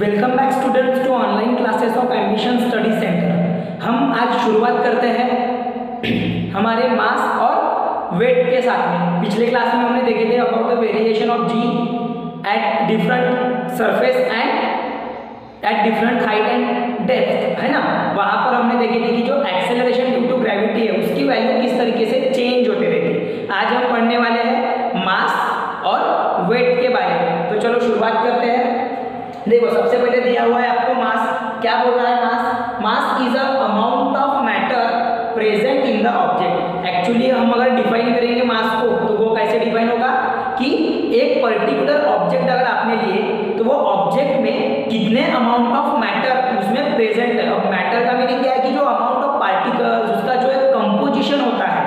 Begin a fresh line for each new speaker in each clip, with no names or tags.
Welcome back students to online classes of Ambition Study Centre. हम आज शुरुआत करते हैं हमारे मास और वेट के साथ में। पिछले क्लास में हमने देखे थे about the variation of G at different surface and at different height and depth, है ना। वहाँ पर हमने देखे थे कि जो एक्सेलरेशन ड्यू टू ग्रेविटी है उसकी वैल्यू किस तरीके से चेंज होते रहती है। आज हम पढ़ने वाले हैं मास और वेट के बारे में। तो चलो शुरुआत करते हैं। देखो सबसे पहले दिया हुआ है आपको मास। क्या बोल रहा है mass? Mass is a amount of matter present in the object. Actually हम अगर डिफाइन करेंगे मास को तो वो कैसे डिफाइन होगा कि एक पर्टिकुलर ऑब्जेक्ट अगर आपने लिए तो वो ऑब्जेक्ट में कितने अमाउंट ऑफ मैटर उसमें प्रेजेंट है। अब मैटर का मीनिंग क्या है कि जो अमाउंट ऑफ पार्टिकल्स उसका जो एक कंपोजिशन होता है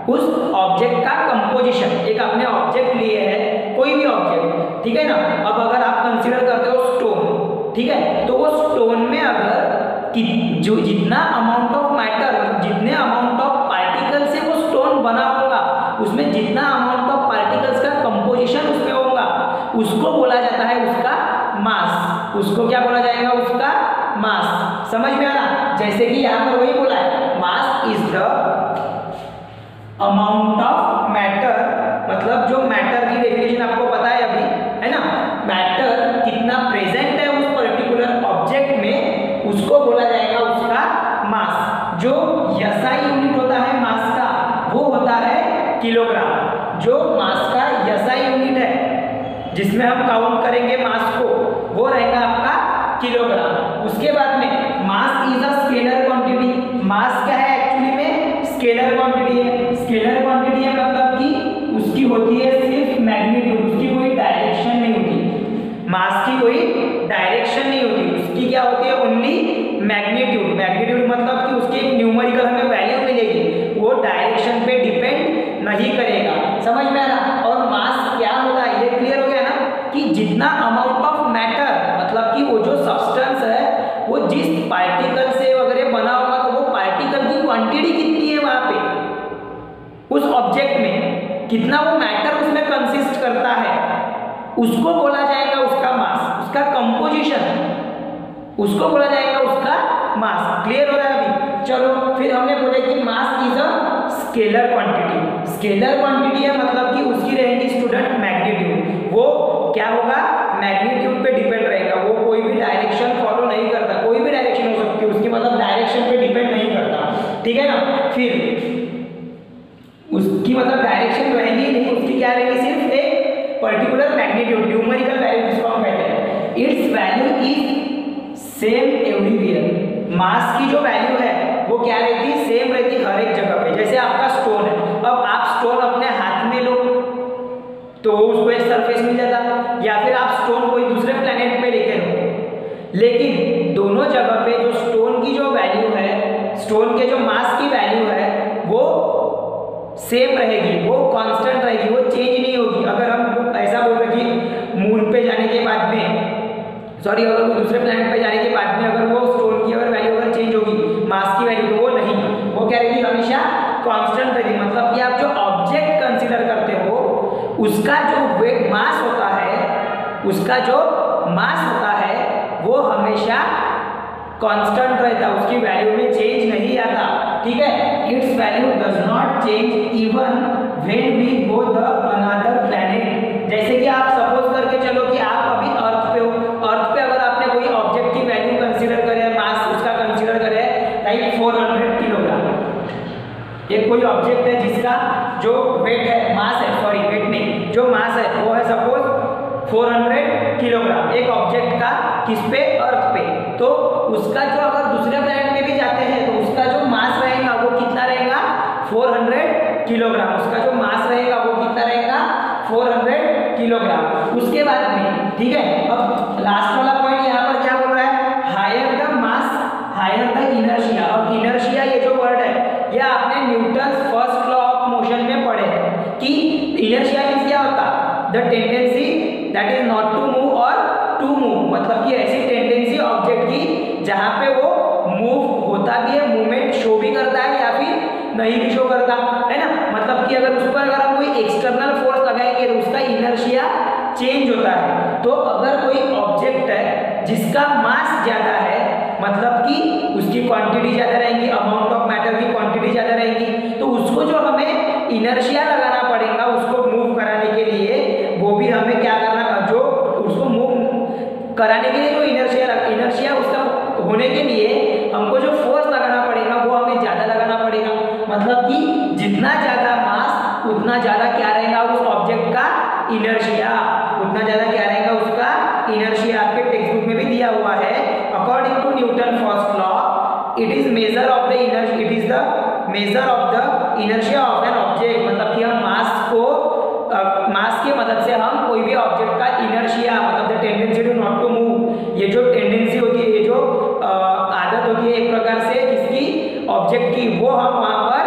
उस ऑब्जेक्ट का कंपोजिशन। एक आपने ऑब्जेक्ट लिए है, कोई भी ऑब्जेक्ट, ठीक है ना। अब अगर आप कंसीडर करते हो स्टोन, ठीक है, तो वो स्टोन में अगर जो जितना अमाउंट ऑफ मैटर मतलब जितने अमाउंट ऑफ पार्टिकल से वो स्टोन बना होगा उसमें जितना अमाउंट ऑफ पार्टिकल्स का कंपोजिशन उसमें होगा उसको बोला जाता है उसका मास। उसको क्या बोला जाएगा? उसका मास। समझ में आ रहा? जैसे कि यहाँ पर वही बोला है mass is the amount of matter, मतलब जो मैटर की डेफिनेशन आपको पता है अभी, है ना। मैटर कितना प्रेजेंट है उस पर्टिकुलर ऑब्जेक्ट में उसको बोला जाएगा उसका मास। जो एसआई यूनिट होता है मास का वो होता है किलोग्राम। जो मास का एसआई यूनिट है जिसमें हम काउंट करेंगे मास को वो रहेगा आपका किलोग्राम। उसके बाद में mass is a scalar quantity. Mass क्या है एक्चुअली में? स्केलर क्वांटिटी है। स्केलर क्वांटिटी है मतलब कि उसकी होती है सिर्फ मैग्नीट्यूड, उसकी कोई डायरेक्शन नहीं होती। मास की कोई डायरेक्शन नहीं होती, उसकी क्या होती है? Only magnitude. मैग्नीट्यूड मतलब कि उसकी एक न्यूमेरिकल हमें वैल्यू मिलेगी, वो डायरेक्शन पे डिपेंड नहीं करेगा। समझ में आ रहा? और मास क्या होता है ये क्लियर हो गया ना कि जितना अमाउंट ऑफ मैटर मतलब कि वो जो सब्सटेंस है वो जिस पार्टिकल से वगैरह बना होगा तो वो पार्टिकल की क्वांटिटी कितनी है वहां पे उस ऑब्जेक्ट में, कितना वो मैटर उसमें कंसिस्ट करता है उसको बोला जाएगा उसका मास। उसका कंपोजिशन उसको बोला जाएगा उसका मास। क्लियर हो रहा है अभी? चलो फिर हमने बोले कि मास is a scalar quantity. Scalar quantity है मतलब कि उसकी रहेगी स्टूडेंट मैग्नीट्यूड। वो क्या होगा? मैग्नीट्यूड पे डिपेंड रहेगा। वो कोई भी डायरेक्शन फॉलो नहीं करता, कोई भी डायरेक्शन हो सकती है उसकी, मतलब डायरेक्शन पे डिपेंड नहीं करता, ठीक है ना। फिर उसकी मतलब डायरेक्शन रहेगी नहीं, उसकी क्या रहेगी? सिर्फ एक पर्टिकुलर मैग्नीट्यूड, न्यूमेरिकल वैल्यू जिसको हम कहते हैं। Its value is same everywhere. Mass की जो वैल्यू है वो क्या रहती है? सेम रहती है हर एक जगह पे। जैसे आपका स्टोन है, अब आप स्टोन अपने हाथ में लो तो उसको एक सरफेस मिल जाता, या फिर आप स्टोन कोई दूसरे प्लेनेट पे लेके लो, लेकिन दोनों जगह पे जो स्टोन की जो वैल्यू है, स्टोन के जो मास की वैल्यू है वो सेम रहेगी, वो कांस्टेंट रहेगी, वो चेंज नहीं होगी। अगर हम ऐसा बोल रहे कि मून पे जाने के बाद में अगर वो दूसरे प्लैनेट पे जाने के बाद में अगर वो स्टोन की अगर वैल्यू अगर चेंज होगी मास की वैल्यू, तो वो नहीं, वो क्या रहेगी? हमेशा कांस्टेंट रहेगी। मतलब कि आप जो ऑब्जेक्ट कंसीडर करते हो उसका जो वेट मास होता है, उसका जो मास होता है वो हमेशा कांस्टेंट रहता है, उसकी वैल्यू में चेंज नहीं आता, ठीक है। Its value does not change even when we go the another planet. जैसे कि आप सपोज करके चलो कि आप अभी अर्थ पे हो, अर्थ पे अगर आपने कोई ऑब्जेक्ट की वैल्यू कंसीडर करे, मास उसका कंसीडर करे लाइक 400 किलोग्राम। एक कोई ऑब्जेक्ट है जिसका जो वेट है, मास है, सॉरी वेट नहीं, जो मास है वो है सपोज 400 किलोग्राम एक ऑब्जेक्ट का, किस पे? अर्थ पे। तो उसका जो अगर दूसरे प्लैनेट में भी जाते हैं तो उसका जो मास रहेगा वो कितना रहेगा? 400 किलोग्राम। उसका जो मास रहेगा वो कितना रहेगा? 400 किलोग्राम। उसके बाद में, ठीक है, अब लास्ट वाला पॉइंट यहाँ पर क्या बोल रहा है? Higher the mass higher the inertia. अब इनर्शिया ये जो वर्ड है ये आपने Newton's first law of motion में पढ़े हैं कि इनर्शिया मींस क्या होता? The tendency that is not to move और टू मूव, मतलब कि ऐसी टेंडेंसी ऑब्जेक्ट की जहां पे वो मूव होता भी है, मूवमेंट शो भी करता है या फिर नहीं भी शो करता, है ना। मतलब मतलब कि अगर उस पर अगर हम कोई एक्सटर्नल फोर्स लगाएंगे तो उसका इनर्शिया चेंज होता है। तो अगर कोई ऑब्जेक्ट है जिसका मास ज्यादा है, मतलब कि उसकी क्वांटिटी ज्यादा रहेगी, अमाउंट ऑफ मैटर की क्वांटिटी ज्यादा रहेगी, तो उसको जो हमें इनर्शिया लगाना पड़ेगा उसको मूव कराने के लिए, वो भी हमें क्या करना, जो उसको मूव कराने के लिए जो इनर्शिया उसका होने के लिए हमको जो फोर्स लगाना पड़ेगा वो हमें ज्यादा लगाना पड़ेगा। मतलब कि जितना ज्यादा मास उतना ज्यादा क्या रहेगा उस ऑब्जेक्ट का इनर्शिया, उतना ज्यादा क्या रहेगा उसका इनर्शिया। आपके टेक्स्ट बुक में भी दिया हुआ है, according to Newton first law it is the measure of the inertia of an object. मतलब कि हम मास की मदद से हम कोई भी ऑब्जेक्ट का इनर्शिया, मतलब the tendency to not to move, ये जो टेंडेंसी होती है, ये जो आदत होती है एक प्रकार से किसकी, ऑब्जेक्ट की, वो हम वहां पर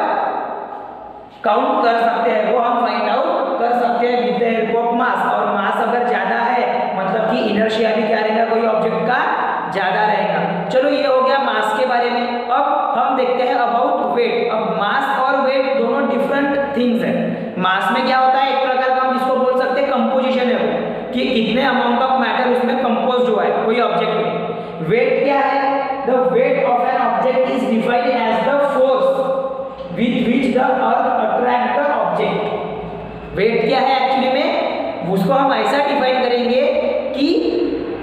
काउंट कर सकते हैं, वो हम फाइंड आउट कर सकते हैं with the help of mass. और मास अगर ज्यादा है मतलब कि इनर्शिया भी क्या रहेगा कोई ऑब्जेक्ट का ज्यादा रहेगा। चलो ये हो गया मास के बारे में। अब हम देखते हैं अबाउट वेट। अब मास और वेट दोनों डिफरेंट थिंग्स है। मास में क्या होता है, एक प्रकार का हम जिसको बोल सकते हैं कंपोजिशन है वो, कि कितने अमाउंट ऑफ मैटर उसमें कंपोज हुआ है कोई ऑब्जेक्ट में। वेट क्या है, the weight of an object is defined as the force with which the earth attract the object। Weight क्या है एक्चुअली में, उसको हम ऐसा डिफाइन करेंगे कि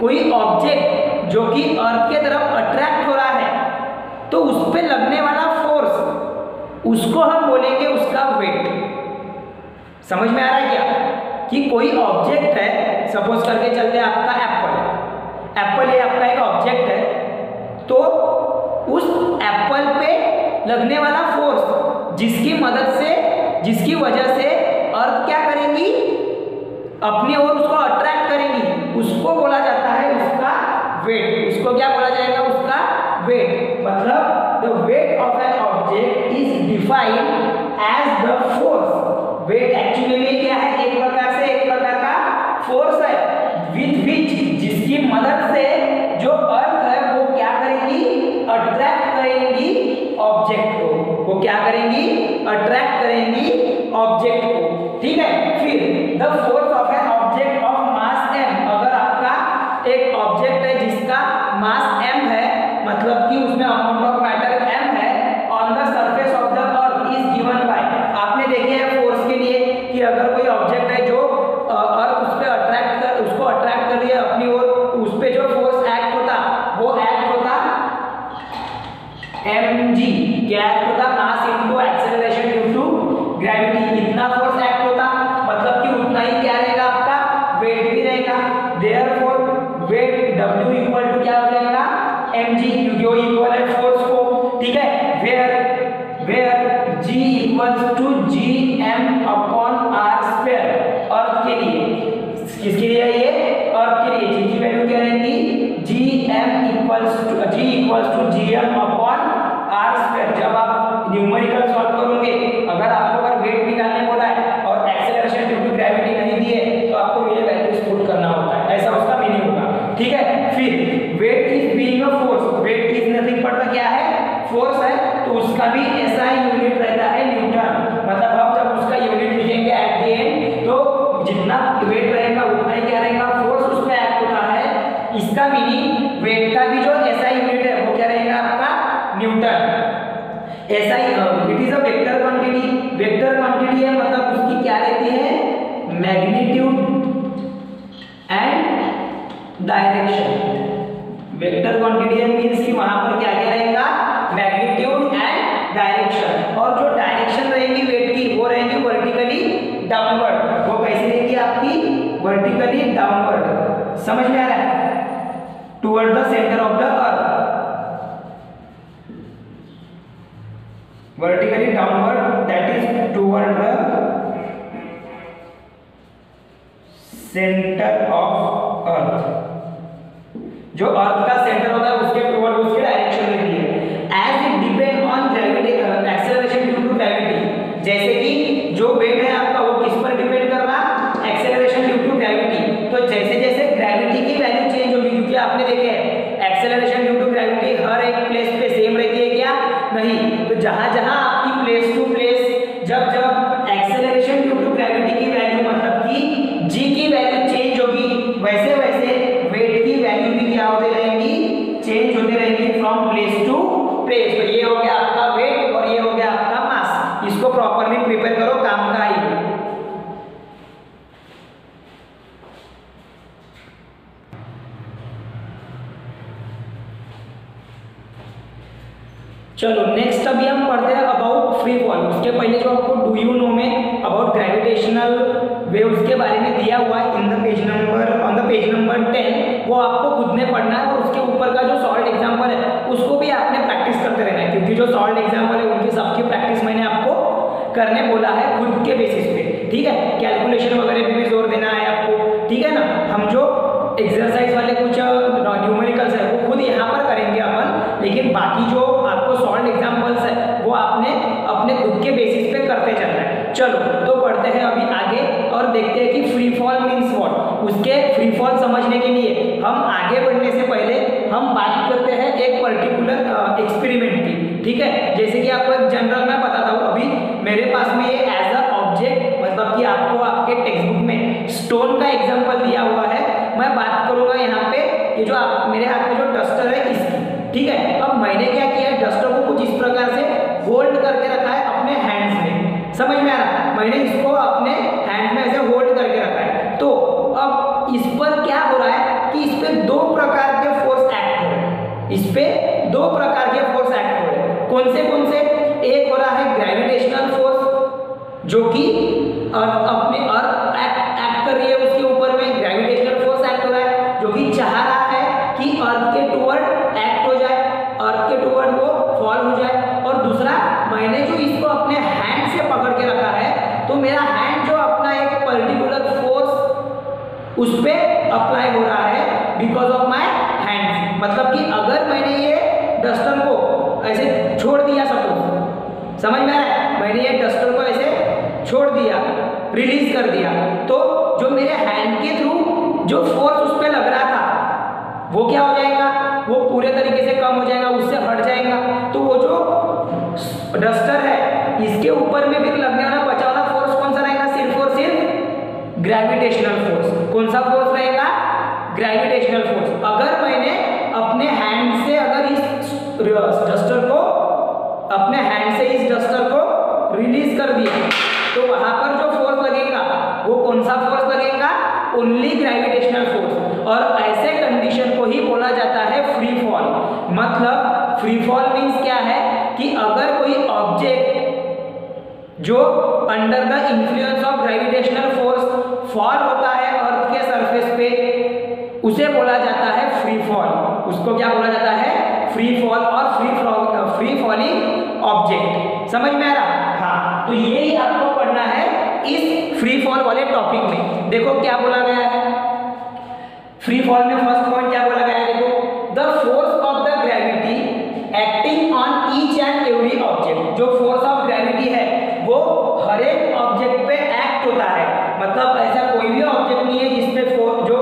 कोई ऑब्जेक्ट जो कि अर्थ के तरफ अट्रैक्ट हो रहा है तो उस पे लगने वाला फोर्स उसको हम बोलेंगे उसका वेट। समझ में आ रहा है क्या, कि कोई ऑब्जेक्ट है, सपोज करके चलते हैं आपका एप्पल ये आपका एक ऑब्जेक्ट है, तो उस एप्पल पे लगने वाला फोर्स जिसकी मदद से, जिसकी वजह से अर्थ क्या करेंगी, अपनी ओर उसको अट्रैक्ट करेंगी, उसको बोला जाता है उसका वेट। उसको क्या बोला जाएगा, उसका वेट। मतलब the weight of an object is defined as the force. Weight actually में क्या है, एक प्रकार का फोर्स है विद विच, जिसकी मदद से जो अर्थ है वो क्या करेंगी, अट्रैक्ट करेंगी ऑब्जेक्ट को, वो क्या करेंगी, अट्रैक्ट करेंगी ऑब्जेक्ट को। ठीक है, फिर the force of an object of mass m। अगर आपका एक ऑब्जेक्ट है जिसका मास m है, मतलब कि उसमें अमाउंट ऑफ मैटर m है, on the surface of the earth is given by. आपने देखे हैं फोर्स के लिए कि अगर कोई ऑब्जेक्ट है जो अर्थ उस पे उसको अट्रैक्ट कर रही है अपनी ओर, उस पे जो फोर्स एक्ट होता वो एक्ट होता mg। क्या एक्ट होता, mass into acceleration due to gravity. इतना फोर्स एक्ट होता, मतलब कि उतना ही क्या रहेगा आपका वेट भी रहेगा। Therefore weight w equal to क्या हो जाएगा, mg, क्योंकि वो इक्वल है फोर्स को। ठीक है, where g equals to gm upon r square. Earth के लिए, किसके लिए ये, अर्थ के लिए g की वैल्यू क्या रहेगी, gm equals to gm upon r square. जब आप न्यूमेरिकल सॉल्व करोगे, अगर वेट निकालने बोला है और एक्सेलरेशन ड्यू टू ग्रेविटी नहीं दी है तो आपको ये वैल्यूज पुट करना होता है, ऐसा उसका मीनिंग होगा। ठीक है, फिर weight is being a force. Weight is nothing but क्या है, फोर्स है, तो उसका भी ऐसा यूनिट रहता है न्यूटन। मतलब हम जब उसका यूनिट लिखेंगे एट द एंड, तो जितना वेट रहेगा उतना ही क्या रहेगा, फोर्स उस पे एक्ट होता है। इसका मीनिंग वेट का भी जो ऐसा यूनिट है वो क्या रहेगा आपका, न्यूटन। ऐसा ही it is a vector quantity. Vector quantity है मतलब उसकी क्या रहती है, magnitude and direction. Vector quantity है मींस कि वहां पर क्या क्या रहेगा, मैग्नीट्यूड एंड डायरेक्शन। और जो डायरेक्शन रहेगी वेट की वो रहेगी वर्टिकली डाउनवर्ड। वो कैसी रहेगी आपकी, वर्टिकली डाउनवर्ड। समझ में आ रहा है, toward the centre of the earth, vertically downward, that is toward the center of earth। जो अर्थ का सेंटर होता है उसके टुवर्ड उसकी डायरेक्शन रहती है। As it depend on gravity, acceleration due to gravity. जैसे कि जो वेट है आपका वो किस पर डिपेंड कर रहा, एक्सेलरेशन ड्यू टू ग्रेविटी। तो जैसे जैसे ग्रेविटी की वैल्यू चेंज होगी, क्योंकि आपने देखे एक्सेलरेशन ड्यू टू ग्रेविटी हर एक प्लेस पे सेम रहती है क्या, नहीं। तो जहां जहां आपकी प्लेस टू प्लेस जब जब चलो नेक्स्ट अभी हम पढ़ते हैं अबाउट फ्री फॉल। उसके पहले जो आपको डू यू नो में अबाउट ग्रेविटेशनल वेव्स के बारे में दिया हुआ है ऑन द पेज नंबर 10, वो आपको खुद ने पढ़ना है। और उसके ऊपर का जो सॉल्व एग्जाम्पल है उसको भी आपने प्रैक्टिस करते रहना है, क्योंकि जो सॉल्व एग्जाम्पल है उनकी सबकी प्रैक्टिस मैंने आपको करने बोला है खुद के बेसिस पे, ठीक है। कैलकुलेशन वगैरह पे भी जोर देना है आपको, ठीक है ना। हम जो एक्सरसाइज वाले कुछ न्यूमेरिकल्स है वो खुद यहाँ पर करेंगे अपन, लेकिन बाकी जो आपको सॉल्व एग्जाम्पल्स है वो आपने अपने खुद के बेसिस पे करते चलना है। चलो तो पढ़ते हैं अभी आगे और देखते हैं कि फ्री फॉल मीन्स व्हाट। उसके फ्री फॉल समझने के लिए हम आगे बढ़ने से पहले हम बात करते हैं एक पर्टिकुलर एक्सपेरिमेंट की, ठीक है। जैसे कि आपको एक जनरल मैं बताता हूँ, अभी मेरे पास में ये एज अ ऑब्जेक्ट, मतलब कि आपको आपके टेक्स्ट बुक में स्टोन का एग्जाम्पल दिया हुआ है। मैं बात करूंगा यहाँ पे ये जो आप मेरे हाथ में जो डस्टर है इसकी, ठीक है। अब मैंने क्या किया है, डस्टर को कुछ इस प्रकार से होल्ड करके रखा है अपने हैंड्स में, समझ में आ रहा। मैंने इसको अपने हैंड्स में ऐसे होल्ड करके रखा है। तो अब इस पर क्या हो रहा है कि इस पे दो प्रकार के फोर्स एक्ट हो रहे हैं, इस पे दो प्रकार के फोर्स एक्ट हो रहे हैं। कौन से? एक हो रहा है ग्रेविटेशनल फोर्स जो कि अपने अर्थ एक्ट कर रही है, उसके ऊपर में ग्रेविटेशनल फोर्स एक्ट हो रहा है जो कि चाह रहा है कि अर्थ के टुवर्ड एक्ट हो जाए, अर्थ के टुवर्ड वो फॉल हो जाए। और दूसरा, मैंने जो इसको अपने हैंड से पकड़ के रखा है, तो मेरा हैंड जो अपना एक पर्टिकुलर फोर्स उस पे अप्लाई हो रहा है बिकॉज ऑफ माय हैंड्स। मतलब कि अगर मैंने ये डस्टर को ऐसे छोड़ दिया, सपोज, समझ में आ रहा है, मैंने ये डस्टर को ऐसे छोड़ दिया, रिलीज कर दिया, तो जो मेरे हैंड के थ्रू जो फोर्स उस पे लग रहा था वो क्या हो जाएगा, वो पूरे तरीके से कम हो जाएगा, उससे हट जाएगा। तो वो जो डस्टर है इसके ऊपर में फिर लगने वाला बचा वाला फोर्स कौन सा रहेगा? सिर्फ और सिर्फ ग्रेविटेशनल फोर्स। कौन सा फोर्स रहेगा? Gravitational force. अगर मैंने अपने हैंड से अगर इस डस्टर को अपने हैंड से इस डस्टर को रिलीज कर दिया, तो वहां पर जो फोर्स लगेगा वो कौन सा फोर्स लगेगा? Only gravitational force. और ऐसे कंडीशन को ही बोला जाता है फ्री फॉल। मतलब फ्री फॉल मीन्स क्या है कि अगर कोई ऑब्जेक्ट जो under the influence of gravitational force fall होता है अर्थ के सरफेस पे, उसे बोला जाता है फ्री फॉल। उसको क्या बोला जाता है? फ्री फॉल और फ्री फॉलिंग ऑब्जेक्ट। समझ में आ रहा? हाँ, तो यही आपको पढ़ना है इस फ्री फॉल वाले टॉपिक में। देखो क्या बोला गया है फ्री फॉल में। फर्स्ट पॉइंट क्या बोला गया है, देखो, the force of the gravity acting on each and every object. जो फोर्स ऑफ ग्रेविटी है वो हर एक ऑब्जेक्ट पे एक्ट होता है। मतलब ऐसा कोई भी ऑब्जेक्ट नहीं है जिसपे जो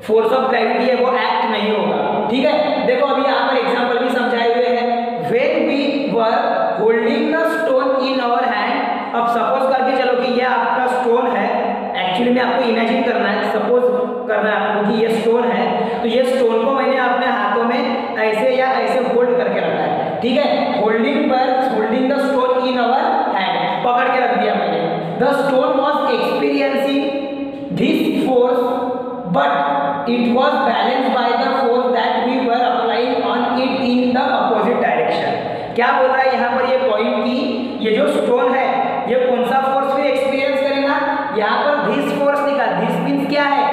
फोर्स ऑफ ग्रेविटी है वो एक्ट नहीं होगा, ठीक है। देखो अभी यहाँ पर एग्जांपल भी समझाए हुए हैं। When we were holding the stone in our hand. अब सपोज करके चलो कि ये आपका स्टोन है, एक्चुअली में आपको इमेजिन करना है, सपोज करना है आपको कि ये स्टोन है, तो ये स्टोन को मैंने अपने हाथों में ऐसे या ऐसे होल्ड करके रखा है, ठीक है। Holding the stone in our hand, पकड़ के रख दिया मैंने। The stone was experiencing this force but it was balanced by the force that we were applying on it in the opposite direction. क्या बोल रहा है यहाँ पर ये पॉइंट की ये जो स्टोन है ये कौन सा फोर्स फिर एक्सपीरियंस करेगा? यहाँ पर दिस फोर्स लिखा, दिस मीन्स क्या है?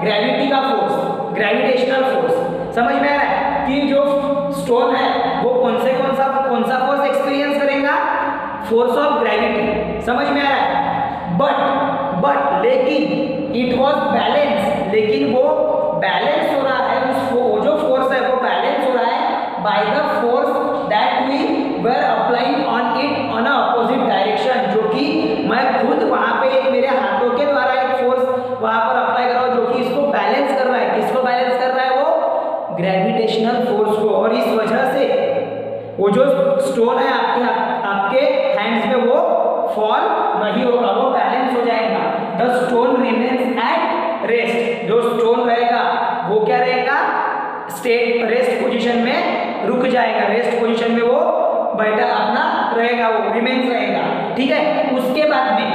ग्रेविटी का फोर्स, ग्रेविटेशनल फोर्स। समझ में आ रहा है कि जो स्टोन है वो कौन सा फोर्स एक्सपीरियंस करेगा? Force of gravity. समझ में आ रहा है? बट लेकिन इट वाज बैलेंस, लेकिन वो बैलेंस हो रहा है, वो जो फोर्स है वो बैलेंस हो रहा है by the force that we were applying on it on a opposite direction. जो कि मैं खुद वहां पे एक मेरे हाथों के द्वारा एक फोर्स वहां पर अप्लाई कर रहा हूं जो कि इसको बैलेंस कर रहा है। किसको बैलेंस कर रहा है? वो ग्रेविटेशनल फोर्स को। और इस वजह से वो जो स्टोन है आपके हैंड्स में वो फॉल नहीं होगा, वो बैलेंस हो जाएगा। The stone remains at rest. जो स्टोन रहेगा वो क्या रहेगा? रेस्ट पोजीशन में रुक जाएगा, रेस्ट पोजीशन में वो बैठा अपना रहेगा, वो रिमेन्स रहेगा, ठीक है। उसके बाद में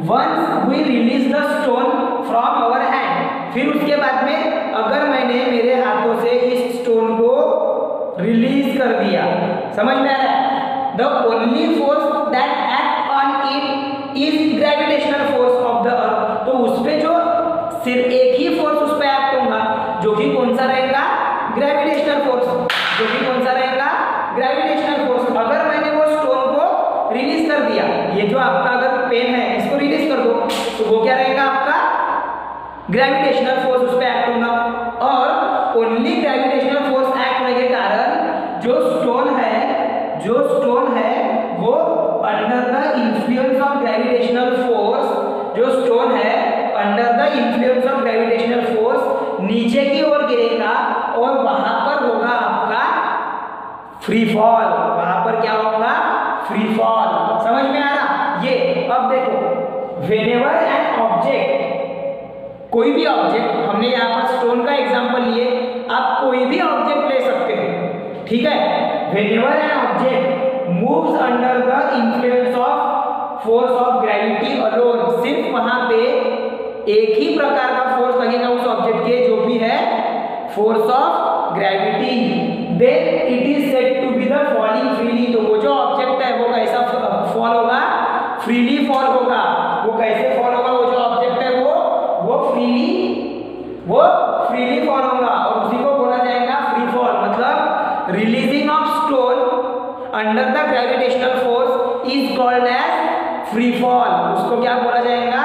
once we release the stone from our hand, फिर उसके बाद में अगर मैंने मेरे हाथों से इस स्टोन को रिलीज कर दिया, समझ में आ रहा है? The only force that act on it is gravitational force of the earth. तो उस पे जो सिर्फ एक ही फोर्स उस पे एक्ट होगा, जो कि कौन सा रहेगा? Gravitational force. जो कि कौन सा रहेगा? Gravitational force. अगर मैंने वो स्टोन को रिलीज कर दिया, ये जो आपका अगर पेन है इसको रिलीज कर दो, तो वो क्या रहेगा आपका? ग्रेविटेशनल फोर्स उस पे एक्ट होगा। और ओनली ग्रेविटेशनल फोर्स एक्ट होने के कारण जो स्टोन है वो under the influence of gravitational force, जो स्टोन है under the influence of gravitational force नीचे की ओर गिरेगा और वहां पर होगा आपका फ्री फॉल। वहां पर क्या होगा? Free fall. समझ में आ रहा? ये अब देखो, व्हेनेवर एन ऑब्जेक्ट, कोई भी ऑब्जेक्ट, हमने यहाँ पर स्टोन का एग्जांपल लिए, आप कोई भी ऑब्जेक्ट ले सकते हो, ठीक है? Whenever an object moves under the influence of force of gravity alone, सिर्फ वहां पे एक ही प्रकार का फोर्स लगेगा उस ऑब्जेक्ट के, जो भी है force of gravity, then it is said to be the falling freely. तो वो जो ऑब्जेक्ट है वो कैसा फॉल होगा? फ्रीली फॉल होगा। वो कैसे फॉल होगा? वो जो ऑब्जेक्ट है वो फ्रीली फॉल होगा, और उसी को बोला जाएगा फ्री फॉल। मतलब releasing of stone under the gravitational force is called as free fall. उसको क्या बोला जाएगा?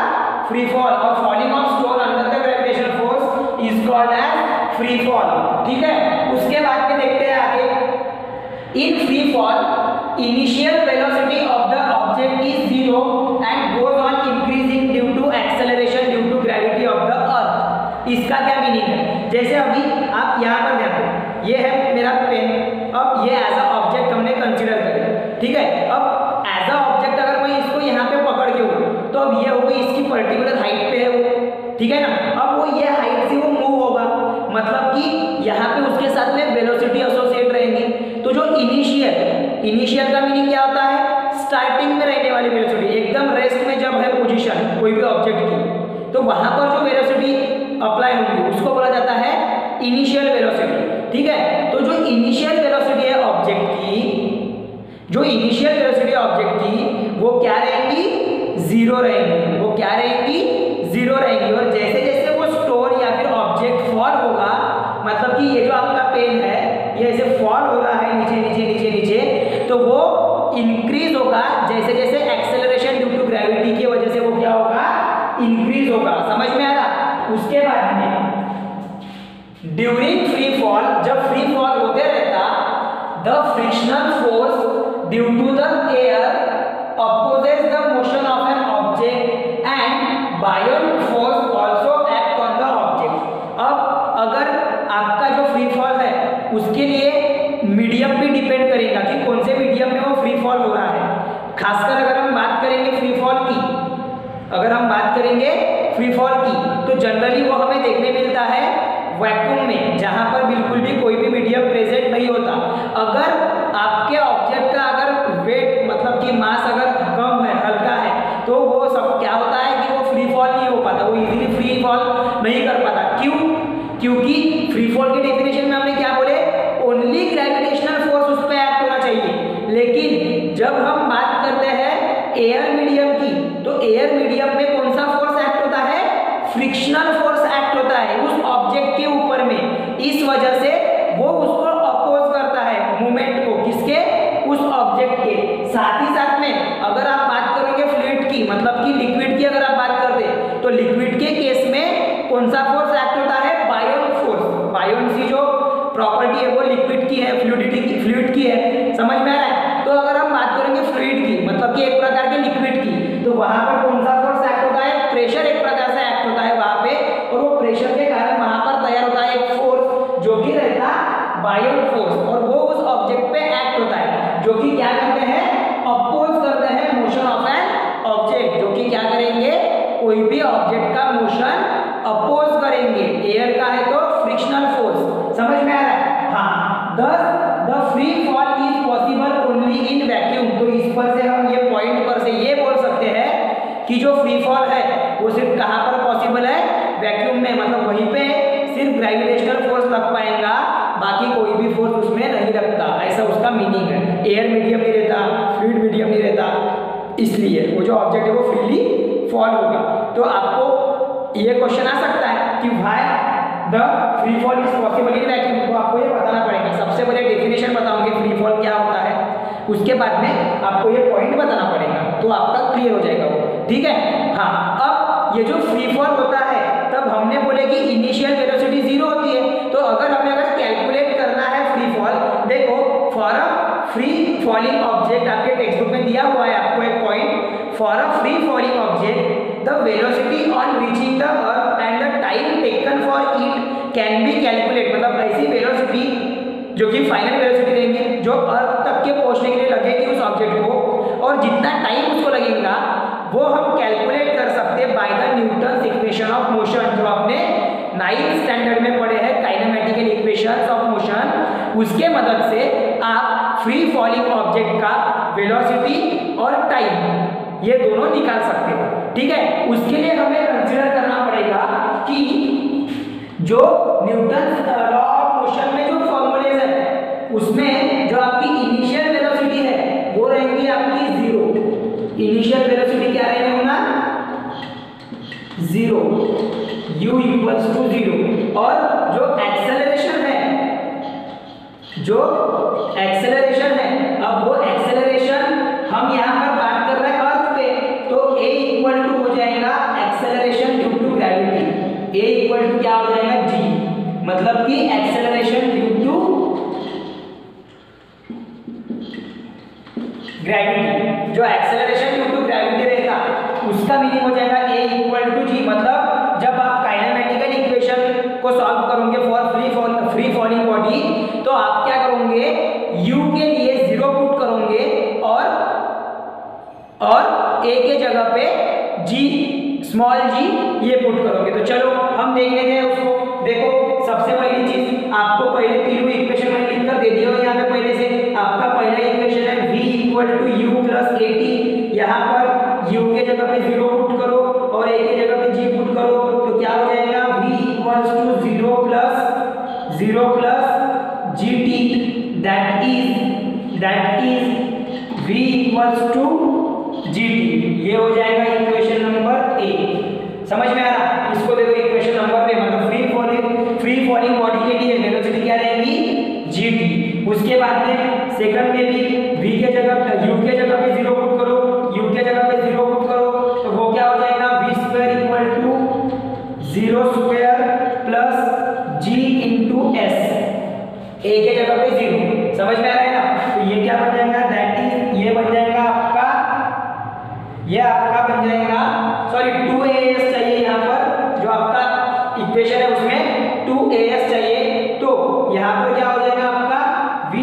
Free fall. और falling of stone under the gravitational force is called as free fall. ठीक है, उसके बाद में देखते हैं आगे। In free fall initial velocity of the object is 0 and goes on increasing due to acceleration due to gravity of the earth. इसका क्या मीनिंग है? जैसे अभी आप यहाँ पर देखो, ये है मेरा पेन, अब ये एज अ ऑब्जेक्ट हमने कंसीडर करें, ठीक है? अब एज अ ऑब्जेक्ट अगर मैं इसको यहाँ पे पकड़ के हूँ, तो अब ये होगी इसकी पर्टिकुलर हाइट पे है वो, ठीक है ना? अब वो ये हाइट से वो मूव होगा, मतलब कि यहाँ पे उसके साथ में वेलोसिटी एसोसिएट रहेंगी। तो जो इनिशियल का मीनिंग क्या होता है? स्टार्टिंग में रहने वाली वेलोसिटी, एकदम रेस्ट में जब है पोजीशन कोई भी ऑब्जेक्ट की, तो वहां पर जो वेलोसिटी अप्लाई होगी उसको बोला जाता है इनिशियल वेलोसिटी, ठीक है? तो जो इनिशियल वेलोसिटी है ऑब्जेक्ट की, जो इनिशियल वेलोसिटी ऑब्जेक्ट की, वो क्या रहेंगी? 0 रहेंगी। वो क्या रहेंगी? 0 रहेंगी। और जैसे जैसे वो स्टोन या फिर ऑब्जेक्ट फॉल होगा, मतलब कि ये जो आपका पेन है ये ऐसे फॉल हो रहा है नीचे नीचे नीचे नीचे, तो वो इंक्रीज होगा जैसे जैसे एक्सेलरेशन ड्यू टू ग्रेविटी की वजह से वो क्या होगा? इंक्रीज होगा। समझ में आ रहा? उसके बाद में ड्यूरिंग फ्री फॉल, जब फ्री फॉल होते रहता, the frictional force due to the air opposes the motion of an object and buoyant force also act on the object। अब अगर आपका जो फ्री फॉल है उसके लिए मीडियम भी डिपेंड करेगा कि कौन से मीडियम में वो फ्री फॉल हो रहा है। खासकर अगर हम बात करेंगे फ्री फॉल की, तो जनरली वो हमें देखने मिलता है वैक्यूम में, जहां पर बिल्कुल भी कोई भी मीडियम प्रेजेंट नहीं होता। अगर आपके ऑब्जेक्ट का अगर वेट, मतलब कि मास अगर कम है, हल्का है, तो वो सब क्या होता है कि वो फ्री फॉल नहीं हो पाता, वो इजीली फ्री फॉल नहीं कर पाता। क्यों? क्योंकि फ्री फॉल की डेफिनेशन में हमने क्या बोले? ओनली ग्रेविटेशनल फोर्स उस पर एक्ट होना चाहिए। लेकिन जब हम बात करते हैं एयर मीडियम की, तो एयर मीडियम में कौन सा फोर्स एक्ट होता है? फ्रिक्शनल फोर्स एक्ट होता है उस ऑब्जेक्ट के ऊपर में। इस वजह से वो उसको अपोज करता है मूवमेंट को, किसके? उस ऑब्जेक्ट के। साथ ही साथ में अगर आप बात करोगे फ्लूइड की, मतलब कि लिक्विड की अगर आप बात करते, तो लिक्विड के केस में कौन सा फोर्स एक्ट होता है? बायोन फोर्स। बायोन की जो प्रॉपर्टी है वो लिक्विड की है, फ्लूइड की है। समझ में आ रहा है? तो अगर हम बात करेंगे फ्लूइड की, मतलब कि एक प्रकार के लिक्विड की, तो वहां पर कौन सा फोर्स एक्ट होता है? प्रेशर एक प्रकार से एक्ट होता है वहां पे, और वो प्रेशर के कारण वहां पर तैयार होता है एक फोर्स, जो कि रहता बायोन फोर्स, और वो उस ऑब्जेक्ट पे एक्ट होता है, जो कि क्या करते हैं? अपोज करते हैं मोशन ऑफ एन ऑब्जेक्ट, जो कि क्या करेंगे? कोई भी ऑब्जेक्ट का मोशन अपोज करेंगे। एयर का है तो फ्रिक्शनल फोर्स। समझ में आ रहा है? हाँ। The free fall is possible only in vacuum. तो इस पर से हम ये पॉइंट पर से ये बोल सकते हैं कि जो फ्री फॉल है वो सिर्फ कहाँ पर पॉसिबल है? वैक्यूम में। मतलब वहीं पे सिर्फ ग्रेविटेशनल फोर्स लग पाएगा, बाकी कोई भी फोर्स उसमें नहीं लगता, ऐसा उसका मीनिंग है। एयर मीडियम नहीं रहता, फ्लूइड मीडियम नहीं रहता, इसलिए वो जो ऑब्जेक्ट है वो फ्रीली फॉल होगा। तो आपको ये क्वेश्चन आ सकता है कि why the free fall is possible in vacuum, तो आपको ये बताना पड़ेगा। सबसे पहले डेफिनेशन बताऊंगे फ्री फॉल क्या होता है, उसके बाद में आपको ये पॉइंट बताना पड़ेगा, तो आपका क्लियर हो जाएगा वो, ठीक है। हाँ, अब ये जो फ्री फॉल होता है, तब हमने बोले कि इनिशियल वेलोसिटी 0 होती है। तो हमें अगर कैलकुलेट करना है फ्री फॉल, देखो for a free falling object, आपके टेक्स्ट बुक में दिया हुआ है आपको एक point, for a free falling object the velocity on reaching the earth and the time taken for it can be calculate, मतलब ऐसी वेलोसिटी जो कि फाइनल वेलोसिटी देंगे जो अर्थ तक के पहुंचने के लिए लगेगी उस ऑब्जेक्ट को, और जितना टाइम उसको लगेगा वो हम कैलकुलेट कर सकते हैं by the Newton's equation of motion, जो आपने 9th स्टैंडर्ड में पढ़े हैं काइनेमेटिकल इक्वेशंस ऑफ मोशन। उसके मदद से आप फ्री फॉलिंग ऑब्जेक्ट का वेलोसिटी और टाइम ये दोनों निकाल सकते हो, ठीक है। उसके लिए हमें कंसीडर करना पड़ेगा कि जो न्यूटन्स लॉ ऑफ मोशन में जो फॉर्मूलेज है उसमें जो आपकी इनिशियल वेलोसिटी है वो रहेंगी आपकी 0। इनिशियल वेलोसिटी क्या रहेगा ना, 0, u इक्वल्स टू 0। और जो एक्सेलरेशन है, अब वो एक्सेलरेशन हम यहाँ पर बात कर रहे हैं अर्थ पे, तो a इक्वल टू हो जाएगा acceleration due to gravity. a equal to क्या हो जाएगा, g, मतलब कि एक्सेलरेशन ड्यू टू ग्रेविटी। जो एक्सेलरेशन ड्यू टू ग्रेविटी रहेगा उसका मीनिंग हो जाएगा a इक्वल टू g। मतलब जब आप काइनेमेटिकल इक्वेशन को सॉल्व करोगे फॉर फ्री फॉलिंग बॉडी, तो आप क्या करोगे, u के लिए 0 पुट करोगे और a के जगह पे g, स्मॉल g ये पुट करोगे। तो चलो हम देख लेते हैं उसको। देखो सबसे पहली चीज आपको पहले तीनों इक्वेशन में लिखकर दे दिया यहाँ पे पहले से। आपका पहला इक्वेशन है v equal to u plus at, यहाँ पर u के जगह पे 0 पुट करो और a के जगह पे g पुट करो, तो क्या हो जाएगा, v equals to 0 plus gt, that is v equals to gt। ये हो जाएगा इक्वेशन नंबर ए। समझ में आ रहा, इसको देखो इक्वेशन नंबर पे, मतलब फ्री फॉलिंग बॉडी के लिए वेलोसिटी क्या रहेगी, gt। उसके बाद में सेकंड में भी v के जगह u के जगह पे 0 पुट करो, u के जगह पे 0 पुट करो, तो वो क्या हो जाएगा, v square equal to 0 square plus g into s, a के जगह पे 0। समझ में आ रहा है ना। तो ये क्या बन जाएगा, दैट इज ये बन जाएगा आपका, ये आपका बन जाएगा, सॉरी 2as चाहिए यहाँ पर, जो आपका इक्वेशन है उसमें 2as चाहिए, तो यहाँ पर क्या हो जाएगा आपका v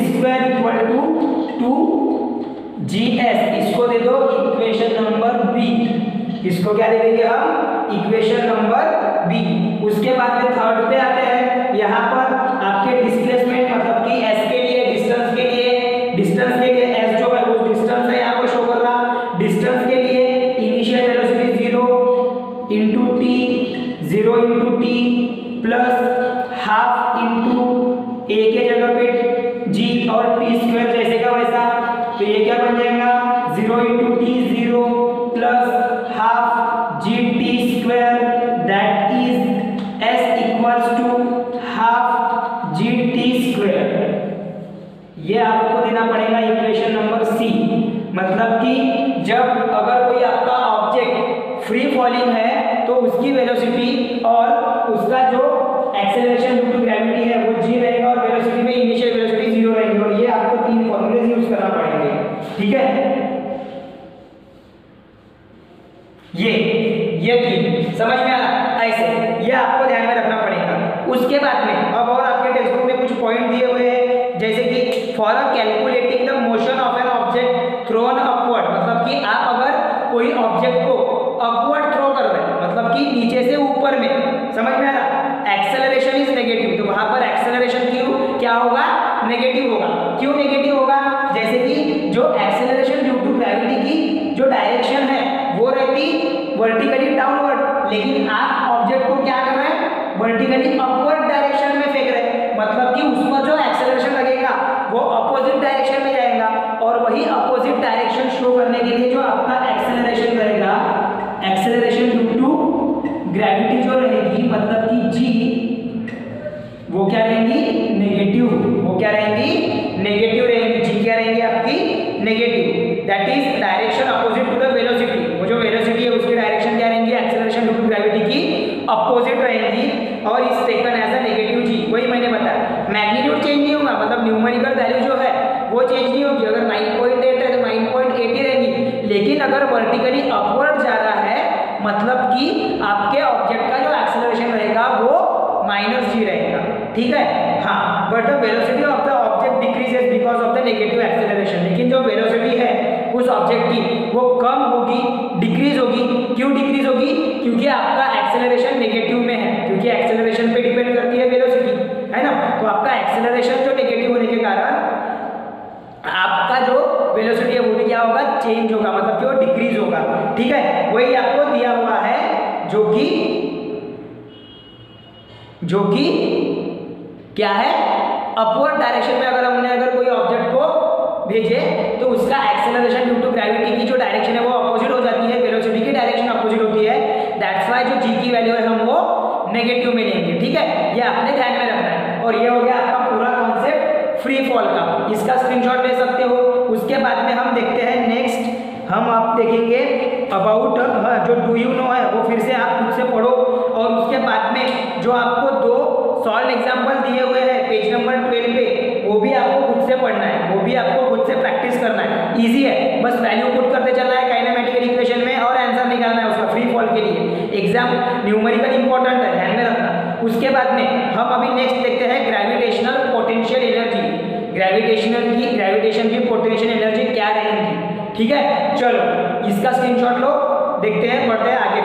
square equal to 2gs। इसको दे दो इक्वेशन नंबर बी, इसको क्या दे देंगे हम, इक्वेशन नंबर बी। उसके बाद में थर्ड पे आते हैं, यहाँ पर आपके डिस्प्लेसमेंट, मतलब कि s के लिए डिस्टेंस के लिए s जो है वो डिस्टेंस है यहाँ पर शो कर रहा। डिस्टेंस के लिए initial velocity 0 into T plus half into a के जगह पे g और t स्क्वायर जैसे का वैसा, तो ये क्या बन जाएगा, 0 into T 0 plus half G T square, that is s equals to half G T square. ये आपको देना पड़ेगा इक्वेशन नंबर सी। मतलब कि जब अगर कोई आपका ऑब्जेक्ट फ्री फॉलिंग है तो उसकी वेलोसिटी और उसका जो एक्सेलरेशन ड्यू टू ग्रेविटी है वो g रहेगा, और वेलोसिटी में इनिशियल वेलोसिटी 0 रहेगी, और ये आपको तीन फॉर्मूले यूज करना पड़ेंगे, ठीक है। ये तीन समझ में आ रहा, ऐसे ये आपको ध्यान में रखना पड़ेगा। उसके बाद में अब और आपके टेक्स्ट बुक में कुछ पॉइंट दिए हुए हैं, जैसे कि for calculating the motion of an object throne upward, मतलब कि आप अगर कोई ऑब्जेक्ट को अपवर्ड थ्रो कर रहे हैं, मतलब कि नीचे से ऊपर में, समझ में आ रहा, एक्सेलरेशन इज नेगेटिव, तो वहां पर एक्सेलरेशन क्यों क्या होगा, नेगेटिव होगा। क्यों नेगेटिव होगा, जैसे कि जो एक्सेलरेशन ड्यू टू ग्रेविटी की जो डायरेक्शन है वो रहती वर्टिकली डाउनवर्ड, लेकिन आप ऑब्जेक्ट को क्या कर रहे हैं, वर्टिकली अपवर्ड डायरेक्शन में मतलब कि उस पर जो एक्सेलरेशन लगेगा वो अपोजिट डायरेक्शन में जाएगा, और वही अपोजिट डायरेक्शन शो करने के लिए जो आपका एक्सेलरेशन रहेगा, एक्सेलरेशन ड्यू टू ग्रेविटी जो रहेगी, मतलब कि जी, वो क्या रहेंगी, नेगेटिव। वो क्या रहेंगी, नेगेटिव रहेंगी। जी क्या रहेंगी आपकी, negative. That is direction opposite to the velocity. वो जो वेलोसिटी है उसकी डायरेक्शन क्या रहेंगी, एक्सेलरेशन ड्यू टू ग्रेविटी की अपोजिट रहेंगी, और is taken as a negative जी। वही मैंने बताया, मैग्नीट्यूड चेंज नहीं होगा, मतलब न्यूमेरिकल वैल्यू जो है वो चेंज नहीं होगी। अगर 9.8 है तो 9.8 ही रहेगी, लेकिन अगर वर्टिकली अपवर्ड जा रहा है मतलब कि आपके ऑब्जेक्ट का जो एक्सेलरेशन रहेगा वो -g रहेगा, ठीक है। हाँ, but the velocity of the object decreases because of the negative acceleration. लेकिन जो वेलोसिटी है उस ऑब्जेक्ट की वो कम होगी, डिक्रीज होगी। क्यों डिक्रीज होगी, क्योंकि आपका एक्सेलरेशन नेगेटिव में है, क्योंकि एक्सेलरेशन पे डिपेंड करती है वेलोसिटी, है ना। तो आपका एक्सेलरेशन जो नेगेटिव होने के कारण आपका जो वेलोसिटी है वो भी क्या होगा, चेंज होगा, मतलब कि वो डिक्रीज होगा, ठीक है। वही आपको दिया हुआ है, जो कि क्या है, अपवर्ड डायरेक्शन में अगर कोई ऑब्जेक्ट को भेजे तो उसका एक्सेलरेशन ड्यू टू ग्रेविटी की जो डायरेक्शन है वो अपोजिट हो जाती है, वेलोसिटी की डायरेक्शन अपोजिट होती है। दैट्स व्हाई जो जी की वैल्यू है हम वो नेगेटिव में लेंगे, ठीक है। ये आपने ध्यान में रखना है। और ये हो गया आपका पूरा कॉन्सेप्ट फ्री फॉल का, इसका स्क्रीनशॉट ले सकते हो। उसके बाद में हम देखते हैं नेक्स्ट, हम आप देखेंगे अबाउट जो डू यू नो है वो फिर से आप खुद से पढ़ो, और उसके बाद में जो आपको 2 सॉल्व एग्जाम्पल दिए हुए हैं पेज नंबर 12 पे, वो भी आपको खुद से पढ़ना है, वो भी आपको खुद से प्रैक्टिस करना है। इजी है, बस वैल्यू पुट करते चलना है काइनेमेटिकल इक्वेशन में और आंसर निकालना है उसका फ्री फॉल के लिए। एग्जाम न्यूमेरिकल इंपॉर्टेंट है, ध्यान में रखना। उसके बाद में हम अभी नेक्स्ट देखते हैं ग्रेविटेशनल पोटेंशियल एनर्जी। ग्रेविटेशन की पोटेंशियल एनर्जी क्या रहेगी, ठीक है। चलो इसका स्क्रीनशॉट लो, देखते हैं, बढ़ते हैं आगे।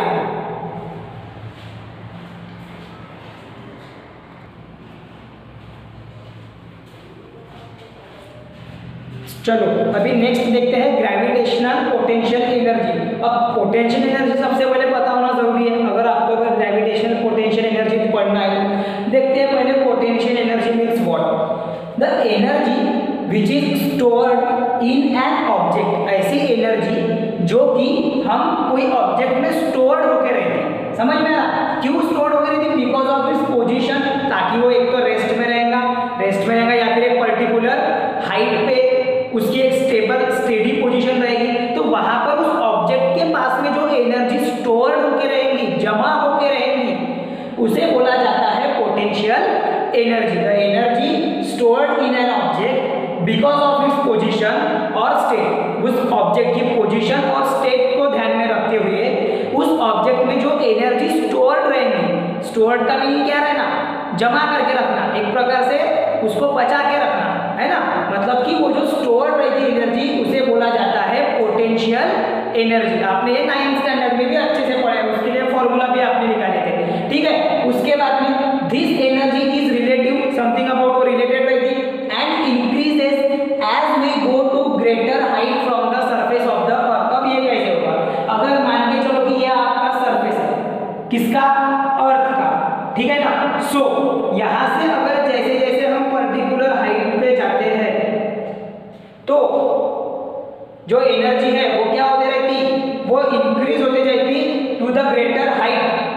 चलो अभी नेक्स्ट देखते हैं ग्रेविटेशनल पोटेंशियल एनर्जी। अब पोटेंशियल एनर्जी सबसे पहले पता होना जरूरी है, अगर आपको ग्रेविटेशनल पोटेंशियल एनर्जी पढ़ना है तो। देखते हैं पहले potential energy means what, the energy which is stored in an object. ऐसी एनर्जी जो कि हम कोई ऑब्जेक्ट में स्टोर्ड होकर रहती है, समझ में आ रहा, क्यों स्टोर्ड होकर रहती है, बिकॉज ऑफ इट्स पोजीशन, ताकि वो एक तो रेस्ट में रहेगा या फिर एक पर्टिकुलर हाइट पे उसकी एक स्टेडी पोजीशन रहेगी। तो वहां पर उस ऑब्जेक्ट के पास में जो एनर्जी स्टोर्ड होकर रहेंगी, जमा होकर रहेंगी, उसे बोला जाता है potential energy. The energy stored in an object because of its position और स्टेट। उस ऑब्जेक्ट की पोजीशन और स्टेट को ध्यान में रखते हुए उस ऑब्जेक्ट में जो एनर्जी स्टोर्ड रहेंगी, स्टोर्ड का मीनिंग क्या रहना, जमा करके रखना, एक प्रकार से उसको बचा के रखना, है ना। मतलब कि वो जो स्टोर्ड रहती है एनर्जी उसे बोला जाता है पोटेंशियल एनर्जी। आपने ये 9th स्टैंडर्ड में भी अच्छे से पढ़ा है, उसके लिए फॉर्मूला भी आपने निकाले थे, ठीक है। उसके बाद में this energy is relative, something about वो रिलेटेड रहती, and increases as we go to greater height from the surface of the earth. अब ये कैसे होगा, अगर मान के चलो कि ये आपका सरफेस है, किसका, अर्थ का, ठीक है ना। सो यहां से अगर जैसे जैसे हम पर्टिकुलर हाइट पे जाते हैं तो जो एनर्जी है वो क्या होती रहती, वो इंक्रीज होती जाती टू द ग्रेटर हाइट।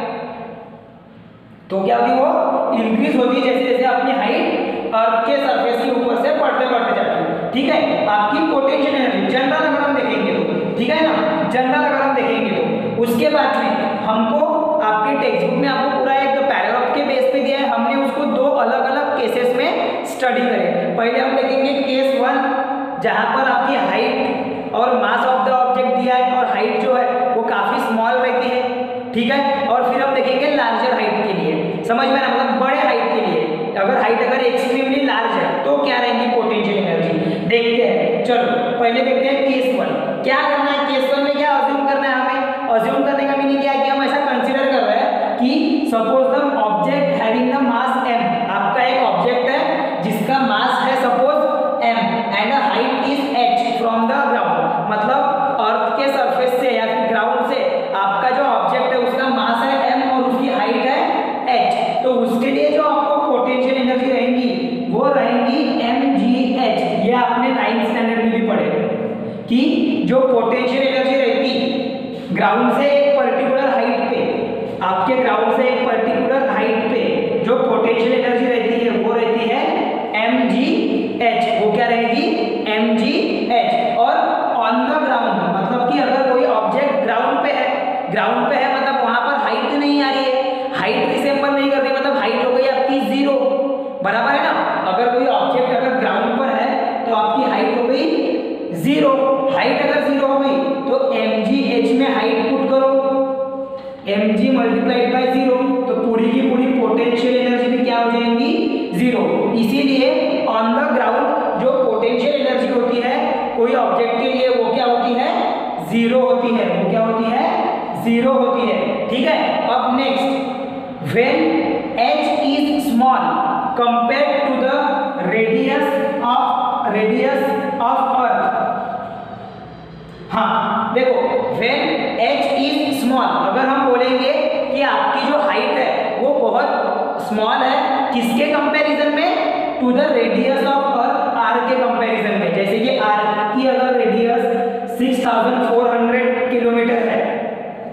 तो क्या होती, वो इंक्रीज होती जैसे जैसे अपनी हाइट अर्थ के सरफेस के ऊपर से बढ़ते जाती है, ठीक है। आपकी पोटेंशियल एनर्जी जनरल अगर हम देखेंगे तो, ठीक है ना, जनरल अगर हम देखेंगे तो उसके बाद में हमको आपके टेक्स्ट बुक में आपको पूरा एक पैराग्राफ के बेस पे दिया है, हमने उसको 2 अलग अलग केसेस में स्टडी करे। पहले हम देखेंगे केस 1, जहां पर आपकी हाइट और मास ऑफ द ऑब्जेक्ट दिया है और हाइट जो है वो काफी स्मॉल रहती है, ठीक है। और फिर हम देखेंगे लार्जर हाइट के लिए, समझ में ना, मतलब बड़े हाइट के लिए अगर हाइट अगर एक्सट्रीमली लार्ज है तो क्या रहेंगी पोटेंशियल एनर्जी, देखते हैं। चलो पहले देखते हैं केस 1। क्या करना है केस 1 में, क्या अज्यूम करना है हमें, अज्यूम करने का मीनिंग क्या है कि हम ऐसा कंसीडर कर रहे हैं कि suppose the object having the mass m, आपका एक ऑब्जेक्ट है जिसका मास है suppose m and height is h from the ground, मतलब अर्थ के सरफेस से या फिर ग्राउंड से आपका जो ऑब्जेक्ट है उसका मास है m और उसकी हाइट है h। तो उसके लिए जो आपको पोटेंशियल एनर्जी रहेंगी mg मल्टीप्लाइड बाय 0, तो पूरी की पूरी पोटेंशियल एनर्जी भी क्या हो जाएंगी 0। इसीलिए ऑन द ग्राउंड जो पोटेंशियल एनर्जी होती है कोई ऑब्जेक्ट के लिए वो क्या होती है 0 होती है, वो क्या होती है 0 होती है। ठीक है, अब next, when h is small compared to the radius of earth. हाँ देखो, व्हेन h इज स्मॉल, अगर हम बोलेंगे कि आपकी जो हाइट है वो बहुत स्मॉल है, किसके कंपैरिजन में, to the radius of earth, r के कंपैरिजन में। जैसे कि r की अगर रेडियस 6400 किलोमीटर है,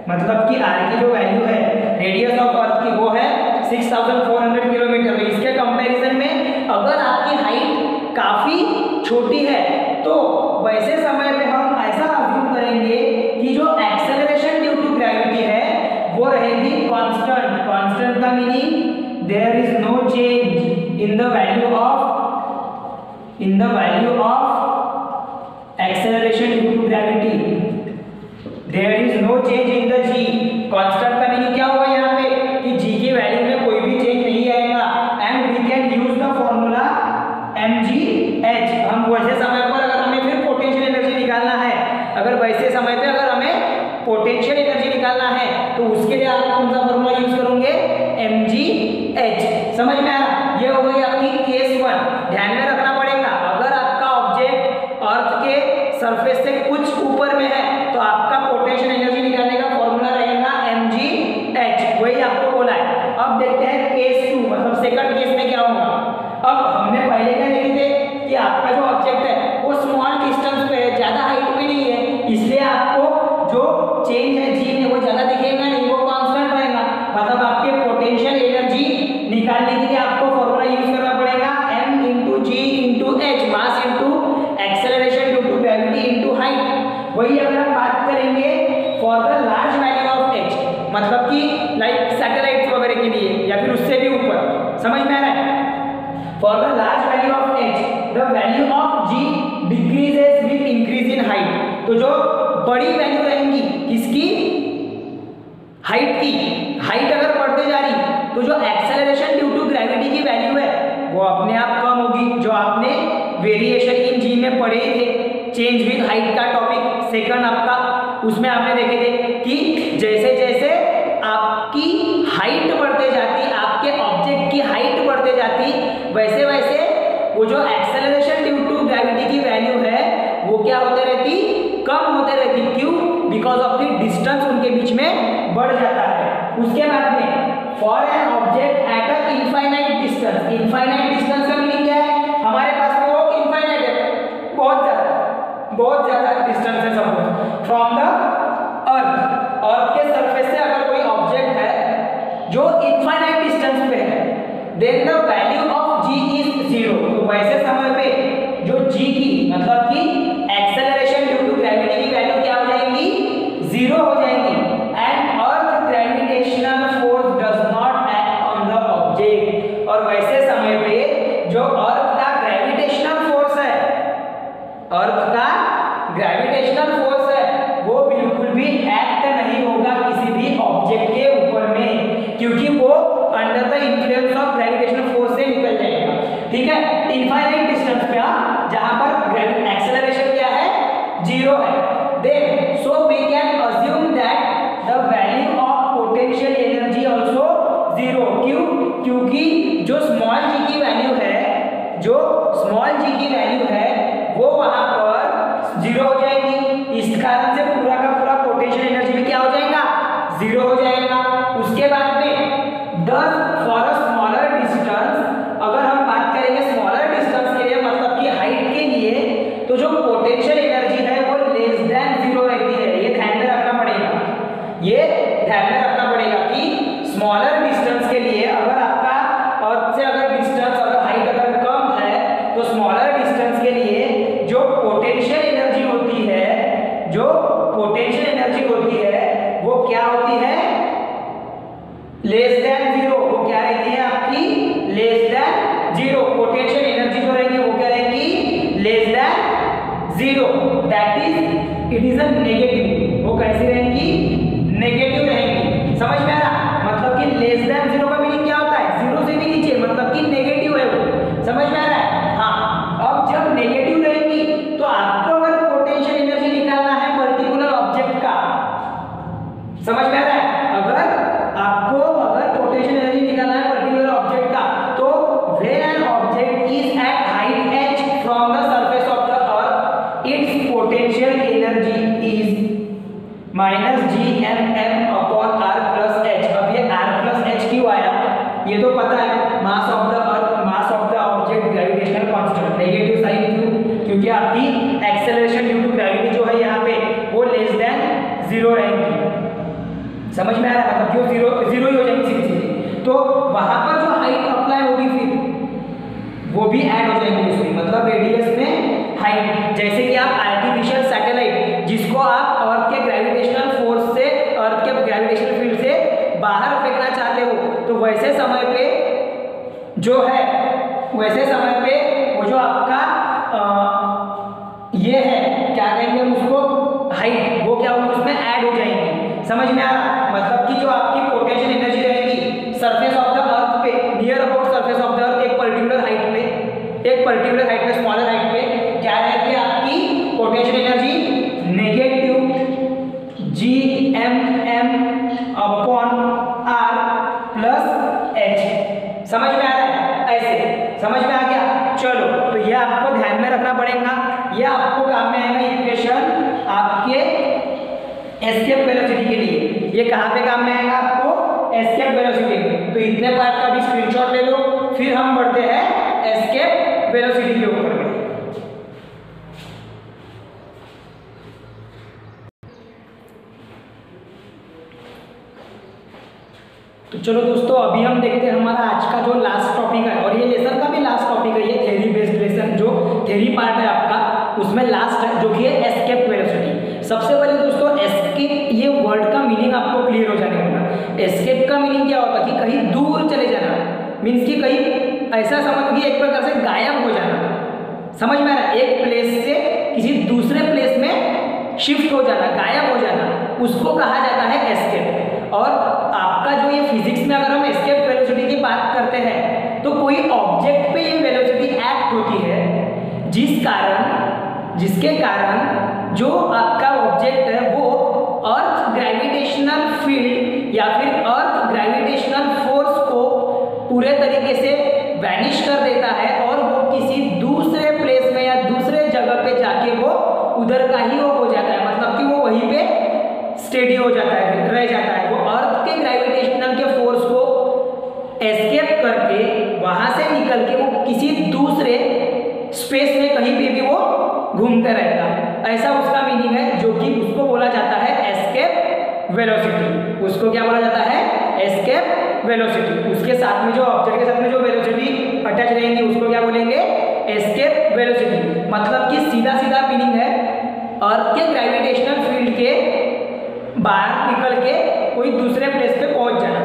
मतलब कि r की जो वैल्यू है रेडियस ऑफ अर्थ की वो है 6400 किलोमीटर, तो इसके कंपैरिजन में अगर आपकी हाइट काफी छोटी है तो वैसे समय पे हम ऐसा अज्यूम करेंगे कि जो एक्सेलरेशन ड्यू टू ग्रेविटी है वो रहेगी कांस्टेंट। कांस्टेंट का meaning there is no change in the value of acceleration due to gravity, there is no change in the g। Constant का मीनिंग क्या हुआ यहाँ पे कि g की वैल्यू में कोई भी चेंज नहीं आएगा, and we can use the formula mgh। हम वैसे समय पर अगर हमें फिर पोटेंशियल एनर्जी निकालना है, अगर वैसे समय पे अगर हमें पोटेंशियल एनर्जी निकालना है तो उसके लिए आप कौन सा फॉर्मूला यूज करोगे mgh। समझ में आया? ये हो गई आपकी केस 1। ध्यान में रखना पड़ेगा, अगर आपका ऑब्जेक्ट अर्थ के सरफेस से कुछ ऊपर में है तो आपका पोटेंशियल एनर्जी निकालने का फॉर्मूला रहेगा mgh, वही आपको बोला है। अब देखते हैं केस 2, मतलब सेकंड केस में क्या होगा। अब हमने पहले क्या देखे थे कि आपका जो ऑब्जेक्ट है वो स्मॉल डिस्टेंस पे है, ज्यादा हाइट पे नहीं है, इसलिए आपको जो चेंज है जी में वो ज्यादा दिखेगा नहीं, वो कांस्टेंट रहेगा। मतलब आपके पोटेंशियल एनर्जी निकालने के लिए आपको फॉर्मूला यूज करना पड़ेगा m into G into H, mass into acceleration due to gravity into height. वही अगर हम बात करेंगे for the large value of h, मतलब कि लाइक सैटेलाइट्स वगैरह के लिए या फिर उससे भी ऊपर, समझ में आ रहा है? For the large value of h, the value of g decreases with increase in height। तो जो बड़ी वैल्यू रहेंगी किसकी, हाइट की, हाइट अगर बढ़ते जा रही तो जो एक्सेलरेशन ड्यू टू ग्रेविटी की वैल्यू है वो अपने आप कम होगी। जो आपने वेरिएशन इन जी में पढ़े थे, चेंज विद हाइट का टॉपिक सेकंड आपका, उसमें आपने देखे थे कि जैसे जैसे आपकी हाइट बढ़ते जाती, आपके ऑब्जेक्ट की हाइट बढ़ते जाती, वैसे वैसे वो जो एक्सेलरेशन ड्यू टू ग्रेविटी की वैल्यू है वो क्या होते रहती, कम होते रहती। क्यों? बिकॉज ऑफ द डिस्टेंस उनके बीच में बढ़ जाता है। उसके बाद में for an object at a infinite distance, infinite distance का मीनिंग क्या है, हमारे पास में वो इनफाइनाइट है, बहुत ज्यादा डिस्टेंस है सपोज फ्रॉम द अर्थ, अर्थ के सरफेस से अगर कोई ऑब्जेक्ट है जो इनफाइनाइट डिस्टेंस पे है, then the value of g is 0। तो वैसे समय पे जो g की मतलब कि एक्सेलरेशन ड्यू टू ग्रेविटी की वैल्यू क्या हो जाएगी, 0 हो जाएगी। And earth gravitational force does not act on the object, और वैसे समय पे जो अर्थ का ग्रेविटेशनल फोर्स है, अर्थ का ग्रेविटेशनल फोर्स है वो बिल्कुल भी एक्ट नहीं होगा किसी भी ऑब्जेक्ट के ऊपर में, क्योंकि वो under the influence of gravitational force से निकल जाएगा। ठीक है, इनफाइनाइट डिस्टेंस पे जहां पर एक्सेलरेशन क्या है, 0 है, then so we can assume that the value of potential energy also 0। क्यों? क्योंकि जो स्मॉल g की वैल्यू है, जो स्मॉल g की वैल्यू है वो वहां पर 0 हो जाएगी। इस कारण से पूरा का पूरा पोटेंशियल एनर्जी भी क्या हो जाएगा, 0 हो जाएगा। उसके बाद में दस फॉर अ स्मॉलर डिस्टेंस, अगर हम बात करेंगे स्मॉलर डिस्टेंस के लिए मतलब कि हाइट के लिए, तो जो पोटेंशियल एनर्जी है वो लेस देन 0 रहती है। ये ध्यान में रखना पड़ेगा, ये ध्यान में रखना पड़ेगा कि स्मॉलर डिस्टेंस के लिए अगर आपका अर्थ से अगर डिस्टेंस अगर हाइट अगर कम है तो स्मॉलर डिस्टेंस के लिए जो पोटेंशियल एनर्जी होती है, जो पोटेंशियल एनर्जी होती है वो क्या होती है, लेस देन 0। वो क्या रहती है आपकी, लेस देन 0। पोटेंशियल एनर्जी जो रहेगी वो क्या रहेगी, less than 0। That is it is a negative. वो कैसी रहेंगी, नेगेटिव रहेंगी। समझ में वो जीरो ही हो जाएगी सीधी सीधी। तो वहां पर जो हाइट अप्लाई होगी फिर वो भी ऐड हो जाएगी उसमें, मतलब रेडियस में हाइट। जैसे कि आप आर्टिफिशियल सैटेलाइट जिसको आप अर्थ के ग्रेविटेशनल फोर्स से, अर्थ के ग्रेविटेशनल फील्ड से बाहर फेंकना चाहते हो, तो वैसे समय पे जो है, वैसे समय पे वो जो आपका ये है क्या कहेंगे हम उसको, हाइट, वो क्या होगी उसमें ऐड हो जाएंगे। समझ में आ रहा? मतलब कि जो आपकी पोटेंशियल एनर्जी रहेगी सरफेस ऑफ द अर्थ पे, near about surface of the अर्थ, एक पर्टिकुलर हाइट पे, स्मॉलर हाइट पे क्या रहेगी आपकी potential energy, negative GMM upon R plus H। समझ में आ रहा है? ऐसे समझ में आ गया? चलो, तो ये आपको ध्यान में रखना पड़ेगा। ये आपको काम में आएगा इक्वेशन आपके एस्केप वेलोसिटी के लिए। ये कहाँ पे काम में आएगा आपको? Escape velocity. तो इतने पार्ट का भी स्क्रीनशॉट ले लो, फिर हम बढ़ते हैं एस्केप वेलोसिटी के ऊपर में। तो चलो दोस्तों, अभी हम देखते हैं हमारा आज का जो लास्ट टॉपिक है, और ये लेसन का भी लास्ट टॉपिक है, ये थ्योरी बेस्ड लेसन, जो थ्योरी पार्ट है आपका उसमें लास्ट है, जो कि है एस्केप वेलोसिटी। सबसे पहले दोस्तों एस्केप, ये वर्ड का मीनिंग आपको क्लियर हो जाने वाला। एस्केप का मीनिंग क्या होता है कि कहीं दूर चले जाना, मीन्स कि कहीं ऐसा समझ कि एक प्रकार से गायब हो जाना। समझ में आ रहा है? एक प्लेस से किसी दूसरे प्लेस में शिफ्ट हो जाना, गायब हो जाना, उसको कहा जाता है एस्केप। और आपका जो ये फिजिक्स में अगर हम एस्केप वेलोसिटी की बात करते हैं, तो कोई ऑब्जेक्ट पे ये वेलोसिटी एक्ट होती है जिसके कारण जो आपका ऑब्जेक्ट है वो अर्थ ग्रेविटेशनल फील्ड या फिर अर्थ ग्रेविटेशनल फोर्स को पूरे तरीके से वैनिश कर देता है, और वो किसी दूसरे प्लेस में या दूसरे जगह पे जाके वो उधर का ही वो हो जाता है, मतलब कि वो वहीं पे स्टेडी हो जाता है, रह जाता है। वो अर्थ के ग्रेविटेशनल के फोर्स को एस्केप करके वहां से निकल के वो किसी दूसरे स्पेस में कहीं पे भी वो घूमते रहता है। ऐसा उसका मीनिंग है, जो कि उसको बोला जाता है एस्केप वेलोसिटी। उसको क्या बोला जाता है? Escape velocity. उसके साथ में जो ऑब्जेक्ट के साथ में जो वेलोसिटी अटैच रहेंगी उसको क्या बोलेंगे? Escape velocity. मतलब कि सीधा सीधा मीनिंग है अर्थ के ग्रेविटेशनल फील्ड के बाहर निकल के कोई दूसरे प्लेस पे पहुंच जाना,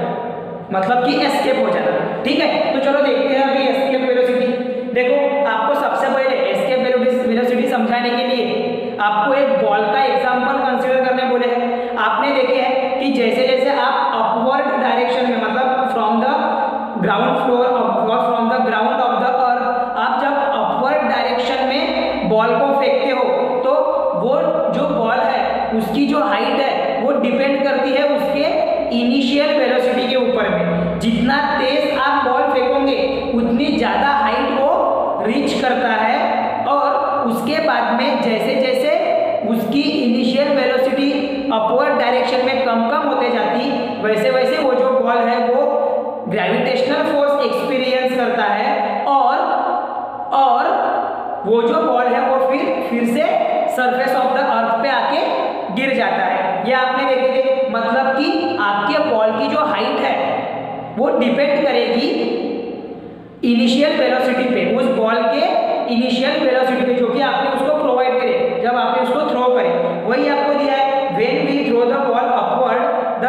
मतलब कि एस्केप हो जाना। ठीक है, तो चलो देखते हैं अभी एस्केप वेलोसिटी। देखो, आपको सबसे पहले एस्केप वेलोसिटी समझाने के लिए आपको एक बॉल का एग्जांपल कंसीडर करने बोले हैं। आपने देखे हैं कि जैसे जैसे आप अपवर्ड डायरेक्शन में, मतलब फ्रॉम द ग्राउंड फ्लोर और from the ground of the अर्थ, आप जब अपवर्ड डायरेक्शन में बॉल को फेंकते हो, तो वो जो बॉल है उसकी जो हाइट है वो डिपेंड करती है उसके इनिशियल वेलोसिटी के ऊपर में। जितना तेज आप बॉल फेंकोगे उतनी ज्यादा हाइट वो रीच करता है, और उसके बाद में जैसे जैसे उसकी इनिशियल वेलोसिटी अपवर्ड डायरेक्शन में कम होते जाती, वैसे वैसे वो जो बॉल है वो ग्रेविटेशनल फोर्स एक्सपीरियंस करता है, और वो जो बॉल है वो फिर से सरफेस ऑफ द अर्थ पे आके गिर जाता है। ये आपने देखे थे, मतलब कि आपके बॉल की जो हाइट है वो डिपेंड करेगी इनिशियल वेलोसिटी पे, उस बॉल के इनिशियल वेलोसिटी पे, जो कि आपने उसको प्रोवाइड करे जब आपने उसको थ्रो करे। वही आपको दिया है, when we throw the ball upward the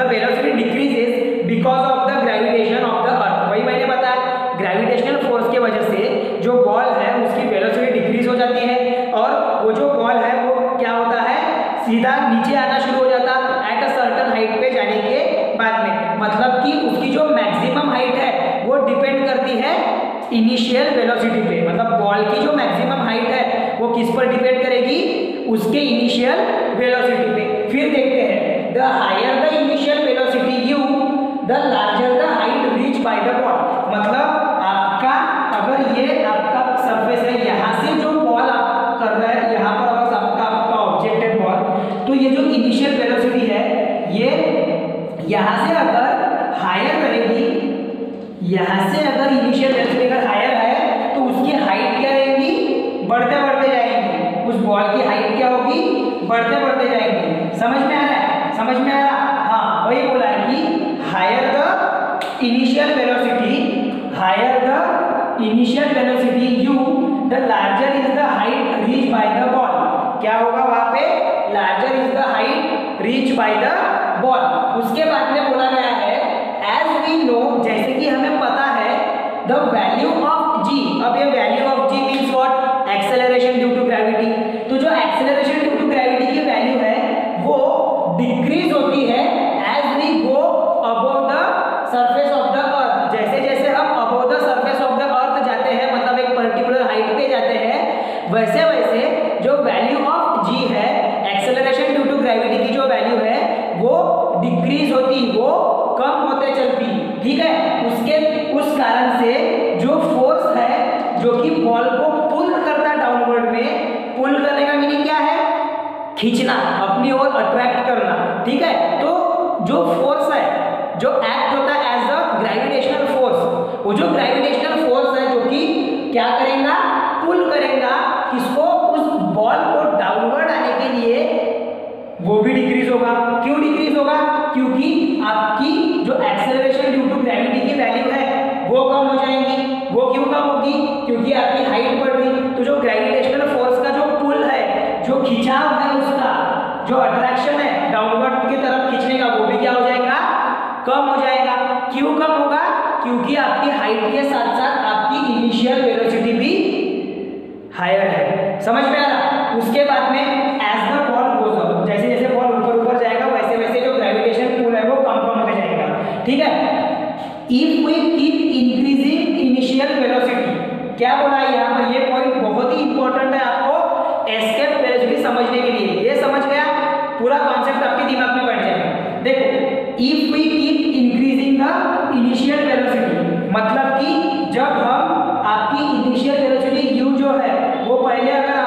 velocity decreases because of the gravitation of the earth. वही मैंने बताया, ग्रेविटेशनल फोर्स की वजह से जो बॉल है उसकी वेलोसिटी डिक्रीज हो जाती है, और वो जो बॉल है वो क्या होता है, सीधा नीचे आना शुरू हो जाता एट अ सर्टेन हाइट पे जाने के बाद में। मतलब कि उसकी जो मैक्सिमम हाइट है वो डिपेंड करती है इनिशियल वेलोसिटी पे। मतलब बॉल की जो मैक्सिमम हाइट है वो किस पर डिपेंड करेगी? उसके इनिशियल वेलोसिटी पे। फिर देखते हैं, the higher the initial velocity u, the larger the height reach by the ball. मतलब आपका अगर ये आपका सरफेस है, यहाँ से जो बॉल आप कर रहे हैं, यहाँ पर अगर आपका ऑब्जेक्ट है बॉल, तो ये जो इनिशियल वेलोसिटी है ये यहाँ से अगर हायर रहेगी, यहाँ से अगर इनिशियल वेलोसिटी अगर हायर है तो उसकी हाइट क्या रहेगी? बढ़ते बढ़ते जाएंगी। उस बॉल की हाइट क्या होगी? बढ़ते बढ़ते जाएंगी। समझ में आ रहा है? समझ में आ रहा? हाँ, वही बोला है कि higher the initial velocity u the larger is the height reach by the ball. क्या होगा वहां पे? Larger is the height reach by the ball. उसके बाद में बोला गया है एज वी नो, जैसे कि हमें पता है, द वैल्यू ऑफ जी। अब ये value of G means what? Acceleration due to gravity. तो जो एक्सेलरेशन ड्यू टू ग्रेविटी की वैल्यू है वो डिक्रीज होती है as we go above the surface of the earth. जैसे जैसे हम above the surface of the earth जाते हैं, मतलब एक पर्टिकुलर हाइट पे जाते हैं, वैसे वैसे जो वैल्यू ऑफ जी है, एक्सेलरेशन ड्यू टू ग्रेविटी की जो वैल्यू है वो डिक्रीज होती, वो कम होते चलती। ठीक है, उस कारण से जो फोर्स है जो कि बॉल को पुल करता डाउनवर्ड में, पुल करने का मीनिंग क्या है? खींचना, अपनी ओर अट्रैक्ट करना। ठीक है, तो जो फोर्स है जो एक्ट होता है एज अ ग्रेविटेशनल फोर्स, वो जो ग्रेविटेशनल फोर्स है जो कि क्या करेगा? पुल करेगा किसको? उस बॉल को डाउनवर्ड आने के लिए, वो भी डिक्रीज होगा। क्यों डिक्रीज होगा? क्योंकि आपकी जो एक्सेलरेशन ड्यू टू ग्रेविटी की वैल्यू है वो कम हो जाएगी। वो क्यों कम होगी? क्योंकि आपकी हाइट बढ़ गई। तो जो ग्रेविटेशनल फोर्स का जो पुल है, जो खिंचाव है, उसका जो अट्रैक्शन है डाउनवर्ड की तरफ खींचने का, वो भी क्या हो जाएगा? कम हो जाएगा। क्यों कम होगा? क्योंकि आपकी हाइट के साथ साथ आपकी इनिशियल वेलोसिटी भी हायर है। समझ में आ रहा? उसके बाद में as the ball goes up, जैसे जैसे बॉल ऊपर ऊपर जाएगा वैसे वैसे जो ग्रेविटेशन पुल है वो कम कम होते जाएगा। ठीक है, if we keep increasing initial velocity, क्या बोला है यहाँ पर? ये पॉइंट बहुत ही इंपॉर्टेंट है आपको एस्केप वेलोसिटी समझने के लिए। ये समझ गया, पूरा कॉन्सेप्ट आपके दिमाग में बैठ जाएगा। देखो, if we keep increasing the initial velocity, मतलब कि जब हम आपकी इनिशियल वेलोसिटी u जो है वो पहले अगर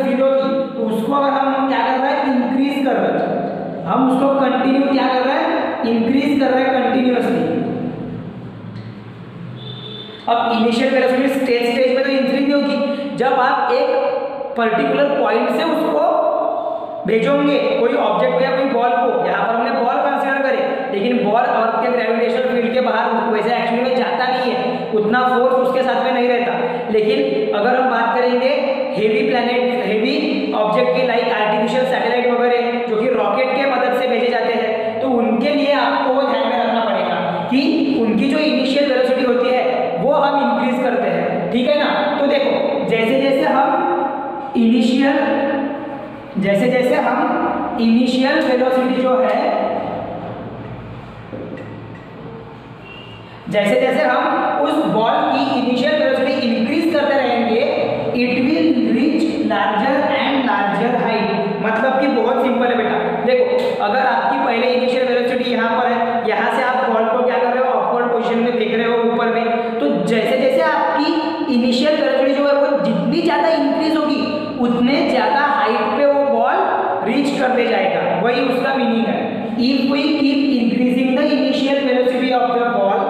0 थी, तो उसको अगर हम क्या कर रहे हैं? इंक्रीज कर रहे हैं, हम उसको कंटिन्यू क्या कर रहे हैं? इंक्रीज कर रहे हैं कंटिन्यूअसली। अब इनिशियल वेलोसिटी स्टेज में तो इंक्रीज नहीं होगी। जब आप एक पर्टिकुलर पॉइंट से उसको भेजोगे, कोई ऑब्जेक्ट या कोई बॉल को, यहाँ पर हमने बॉल कंसीडर करे, लेकिन बॉल अर्थ के ग्रेविटेशनल फील्ड के बाहर वैसे एक्चुअली में जाता नहीं है, उतना फोर्स उसके साथ में नहीं रहता। लेकिन अगर हम बात करेंगे हेवी प्लैनेट, हेवी ऑब्जेक्ट की, लाइक आर्टिफिशियल सैटेलाइट वगैरह जो कि रॉकेट के मदद से भेजे जाते हैं, तो उनके लिए आपको वो ध्यान में रखना पड़ेगा कि उनकी जो इनिशियल वेलोसिटी होती है वो हम इंक्रीज करते हैं। ठीक है ना? तो देखो, जैसे जैसे हम इनिशियल वेलोसिटी जो है, जैसे जैसे हम उस बॉल की इनिशियल वेलोसिटी इंक्रीज करते रहेंगे, it will reach larger and larger height. मतलब कि बहुत सिंपल है बेटा। देखो, अगर आपकी पहले इनिशियल वेलोसिटी यहाँ पर है, यहाँ से आप बॉल को क्या कर रहे हो? अपवर्ड पोजीशन में फेंक रहे हो ऊपर में, तो जैसे जैसे आपकी इनिशियल वेलोसिटी जो है वो जितनी ज्यादा इंक्रीज होगी, उतने ज्यादा हाइट पे वो बॉल रीच करते जाएगा। वही उसका मीनिंग है। If we keep increasing the initial velocity of the ball,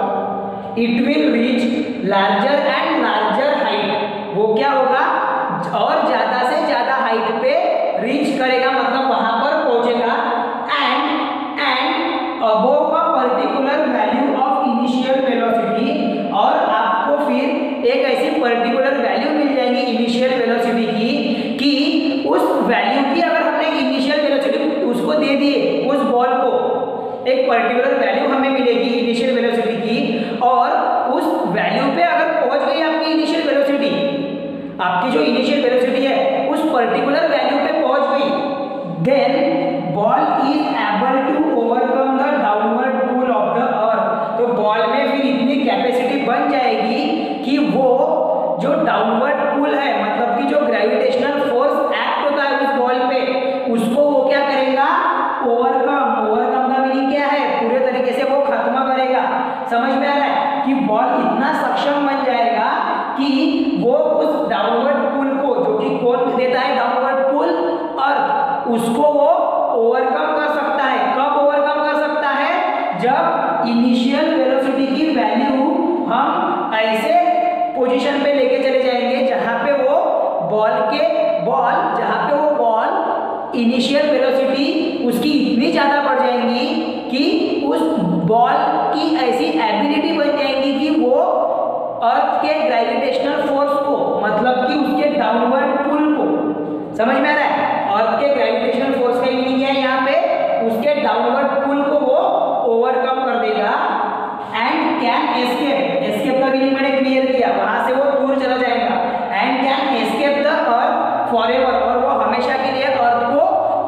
it will reach larger and larger height. वो क्या होगा? और ज्यादा से ज्यादा हाइट पे रीच करेगा, मतलब वहां पर पहुंचेगा। And above a particular value of initial velocity, और आपको फिर एक ऐसी पर्टिकुलर वैल्यू मिल जाएगी इनिशियल वेलोसिटी की, कि उस वैल्यू की अगर हमने इनिशियल वेलोसिटी उसको दे दिए, उस बॉल को एक पर्टिकुलर वैल्यू हमें मिलेगी इनिशियल वेलोसिटी की, और उस वैल्यू पे अगर पहुंच गई आपकी इनिशियल वेलोसिटी, आपकी जो इनिशियल वेलोसिटी है उस पर्टिकुलर वैल्यू पे पहुंच गई, then ball is able to overcome the downward pull of the earth. तो बॉल में फिर इतनी कैपेसिटी बन जाएगी कि वो जो डाउनवर्ड पुल है, मतलब कि जो ग्रेविटेशनल फोर्स एक्ट होता है उस बॉल पे, उसको वो क्या करेगा? ओवरकम का मीनिंग क्या है? पूरे तरीके से वो खत्म करेगा। समझ में आ रहा है कि बॉल इतना सक्षम बन जाएगा कि वो उस डाउनवर्ड पुल को, जो कि कौन देता है डाउनवर्ड पुल? अर्थ, उसको वो ओवरकम कर सकता है। कब ओवरकम कर सकता है? जब इनिशियल वेलोसिटी की वैल्यू हम ऐसे पोजीशन पे लेके चले जाएंगे जहां पे वो जहां पे वो बॉल इनिशियल वेलोसिटी उसकी इतनी ज़्यादा बढ़ जाएंगी कि उस बॉल की ऐसी एबिलिटी बन जाएंगी कि वो अर्थ के ग्रेविटेशनल फोर्स को, मतलब कि उसके डाउनवर्ड पुल को, समझ में आ रहा है? अर्थ के ग्रेविटेशनल फोर्स का मीनिंग क्या है यहाँ पे? उसके डाउनवर्ड पुल को वो ओवरकम कर देगा एंड कैन एस्केप। एस्केप का मीनिंग मैंने क्लियर किया, वहां से वो दूर चला जाएगा। And can escape the earth forever, और वो हमेशा के लिए अर्थ को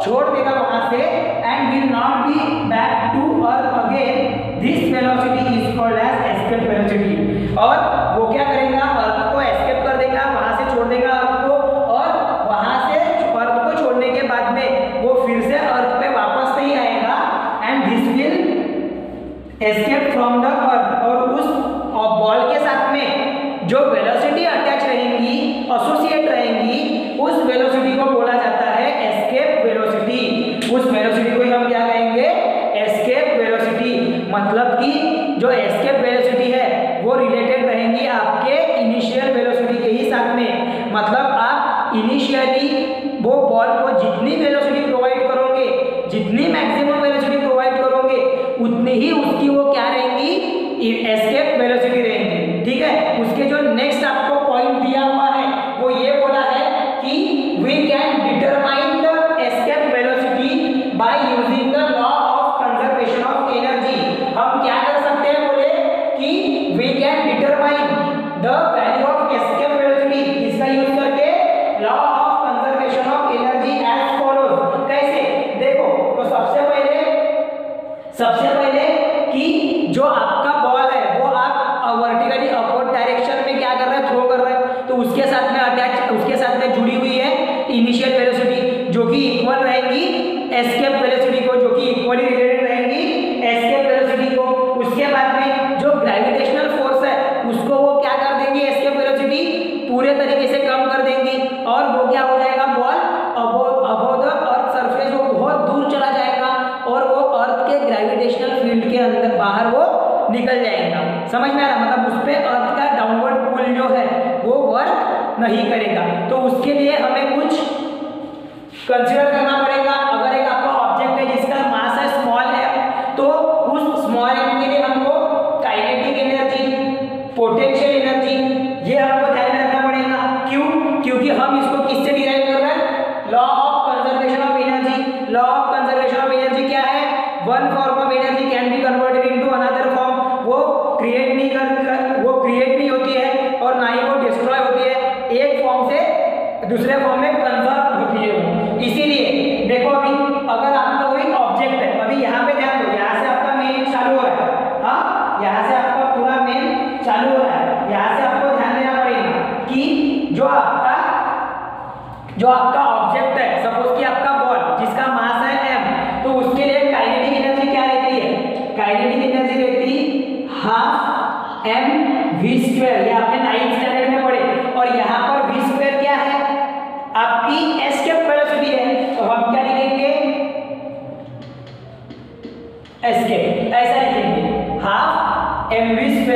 छोड़ देगा वहां से, and will not be back to earth again. This velocity is called as escape velocity. और वो क्या करेगा? अर्थ को एस्केप कर देगा, वहां से छोड़ देगा अर्थ को, और वहां से अर्थ को छोड़ने के बाद में वो फिर से अर्थ पे वापस नहीं आएगा। And this will escape from the earth, और उस बॉल के साथ में जो वेलोसिटी अटैच रहेंगी, एसोसिएट रहेंगी, उस वेलोसिटी को बोला जाता है एस्केप वेलोसिटी। उस वेलोसिटी को हम क्या कहेंगे? Escape velocity. मतलब कि जो एस्केप वेलोसिटी है वो रिलेटेड रहेंगी आपके इनिशियल वेलोसिटी के ही साथ में। मतलब आप इनिशियली वो बॉल को जितनी वेलोसिटी प्रोवाइड करोगे, जितनी मैक्सिमम वेलोसिटी प्रोवाइड करोगे, उतनी ही उसकी वो क्या रहेंगी? एस्केप वेलोसिटी रहेंगी। ठीक है? उसके जो नेक्स्ट आपको पॉइंट दिया हुआ है वो ये बोला है कि we can determine the escape velocity by using the law of conservation of energy. हम क्या कर सकते हैं? बोले कि we can determine the value of escape velocity, इसका यूज करके law of conservation of energy as follows. कैसे? देखो, तो सबसे पहले कि जो आपका बॉल है वो आप वर्टिकली अपवर्ड डायरेक्शन में क्या कर रहे हैं? थ्रो कर रहे हैं, तो उसके साथ में अटैच, उसके साथ में जुड़ी हुई है इनिशियल वेलोसिटी जो कि इक्वल रहेगी एस्केप वेलोसिटी को, जो कि इक्वली रिलेटेड रहेंगी एस्केप वेलोसिटी को। उसके बाद में जो ग्रेविटेशनल फोर्स है उसको वो क्या कर देंगे? एस्केप वेलोसिटी पूरे तरीके से कम कर देंगी, और वो क्या हो जाएगा? Ball above the earth surface वो बहुत दूर चला जाएगा, और वो अर्थ के ग्रेविटेशनल फील्ड के अंदर बाहर वो निकल जाएगा। समझ में आ रहा? मतलब उस पे अर्थ का डाउनवर्ड पुल जो है वो वर्क नहीं करेगा। तो उसके लिए हमें कुछ कंसीडर करना पड़ेगा। अगर एक आपका ऑब्जेक्ट है जिसका मास है स्मॉल m, तो उस स्मॉल m के लिए हमको काइनेटिक एनर्जी, पोटेंशियल एनर्जी, ये हमको ध्यान में रखना पड़ेगा। क्यों? क्योंकि हम इसको किससे डिराइव कर रहे हैं? Law of conservation of energy. Law of conservation of energy क्या है? One form of energy can be converted into another form. वो क्रिएट नहीं होती है और ना ही वो डिस्ट्रॉय होती है, एक फॉर्म से दूसरे फॉर्म में कन्वर्ट होती है वो। इसीलिए देखो, अभी अगर आपका कोई ऑब्जेक्ट है, अभी यहाँ पे ध्यान दो, यहाँ से आपका मेन चालू हो रहा है, हाँ, यहाँ से आपका पूरा मेन चालू हो रहा है। यहाँ से आपको ध्यान देना पड़ेगा कि जो आपका ऑब्जेक्ट है, सपोज कि आपका बॉल जिसका मास है m, तो उसके लिए काइनेटिक एनर्जी क्या रहती है? काइनेटिक एनर्जी रहती हाफ mv²। ये आपने 9th स्टैंडर्ड में पढ़े। और यहाँ पर v² क्या है? आपकी एस्केप वेलोसिटी है, तो हम क्या लिखेंगे? एस्केप, ऐसा लिखेंगे, हाफ mv²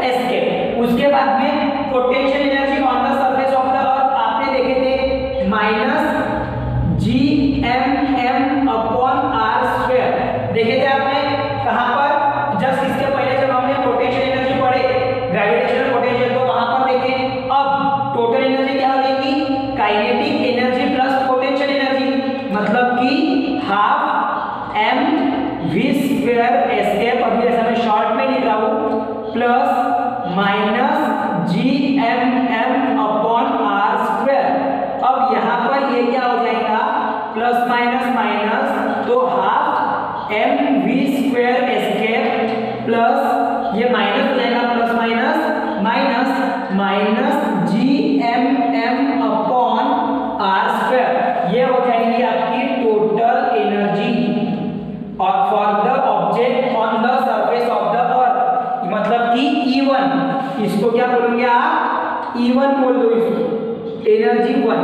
एस्केप। उसके बाद में potential energy on the surface of the अर्थ आपने देखे थे -gmm/r²। देखे थे आपने कहां पर? जस्ट इसके पहले जब हमने पोटेंशियल एनर्जी पढ़े, ग्रेविटेशनल पोटेंशियल, तो वहां पर देखे। अब टोटल एनर्जी क्या हो जाएगी? Kinetic energy plus potential energy, मतलब कि हाफ mv² एस्केप, अभी ऐसा मैं शॉर्ट में लिख रहा हूं, प्लस -gmm/r²। अब यहाँ पर ये क्या हो जाएगा? प्लस माइनस माइनस, तो हाफ mv² एस्केप प्लस ये माइनस हो जाएगा, प्लस माइनस माइनस gmm/r²। ये हो जाएगी आपकी total energy for the object on the surface of the अर्थ, मतलब कि E1। इसको क्या बोलेंगे आप? E1 बोल दो इसको, एनर्जी 1,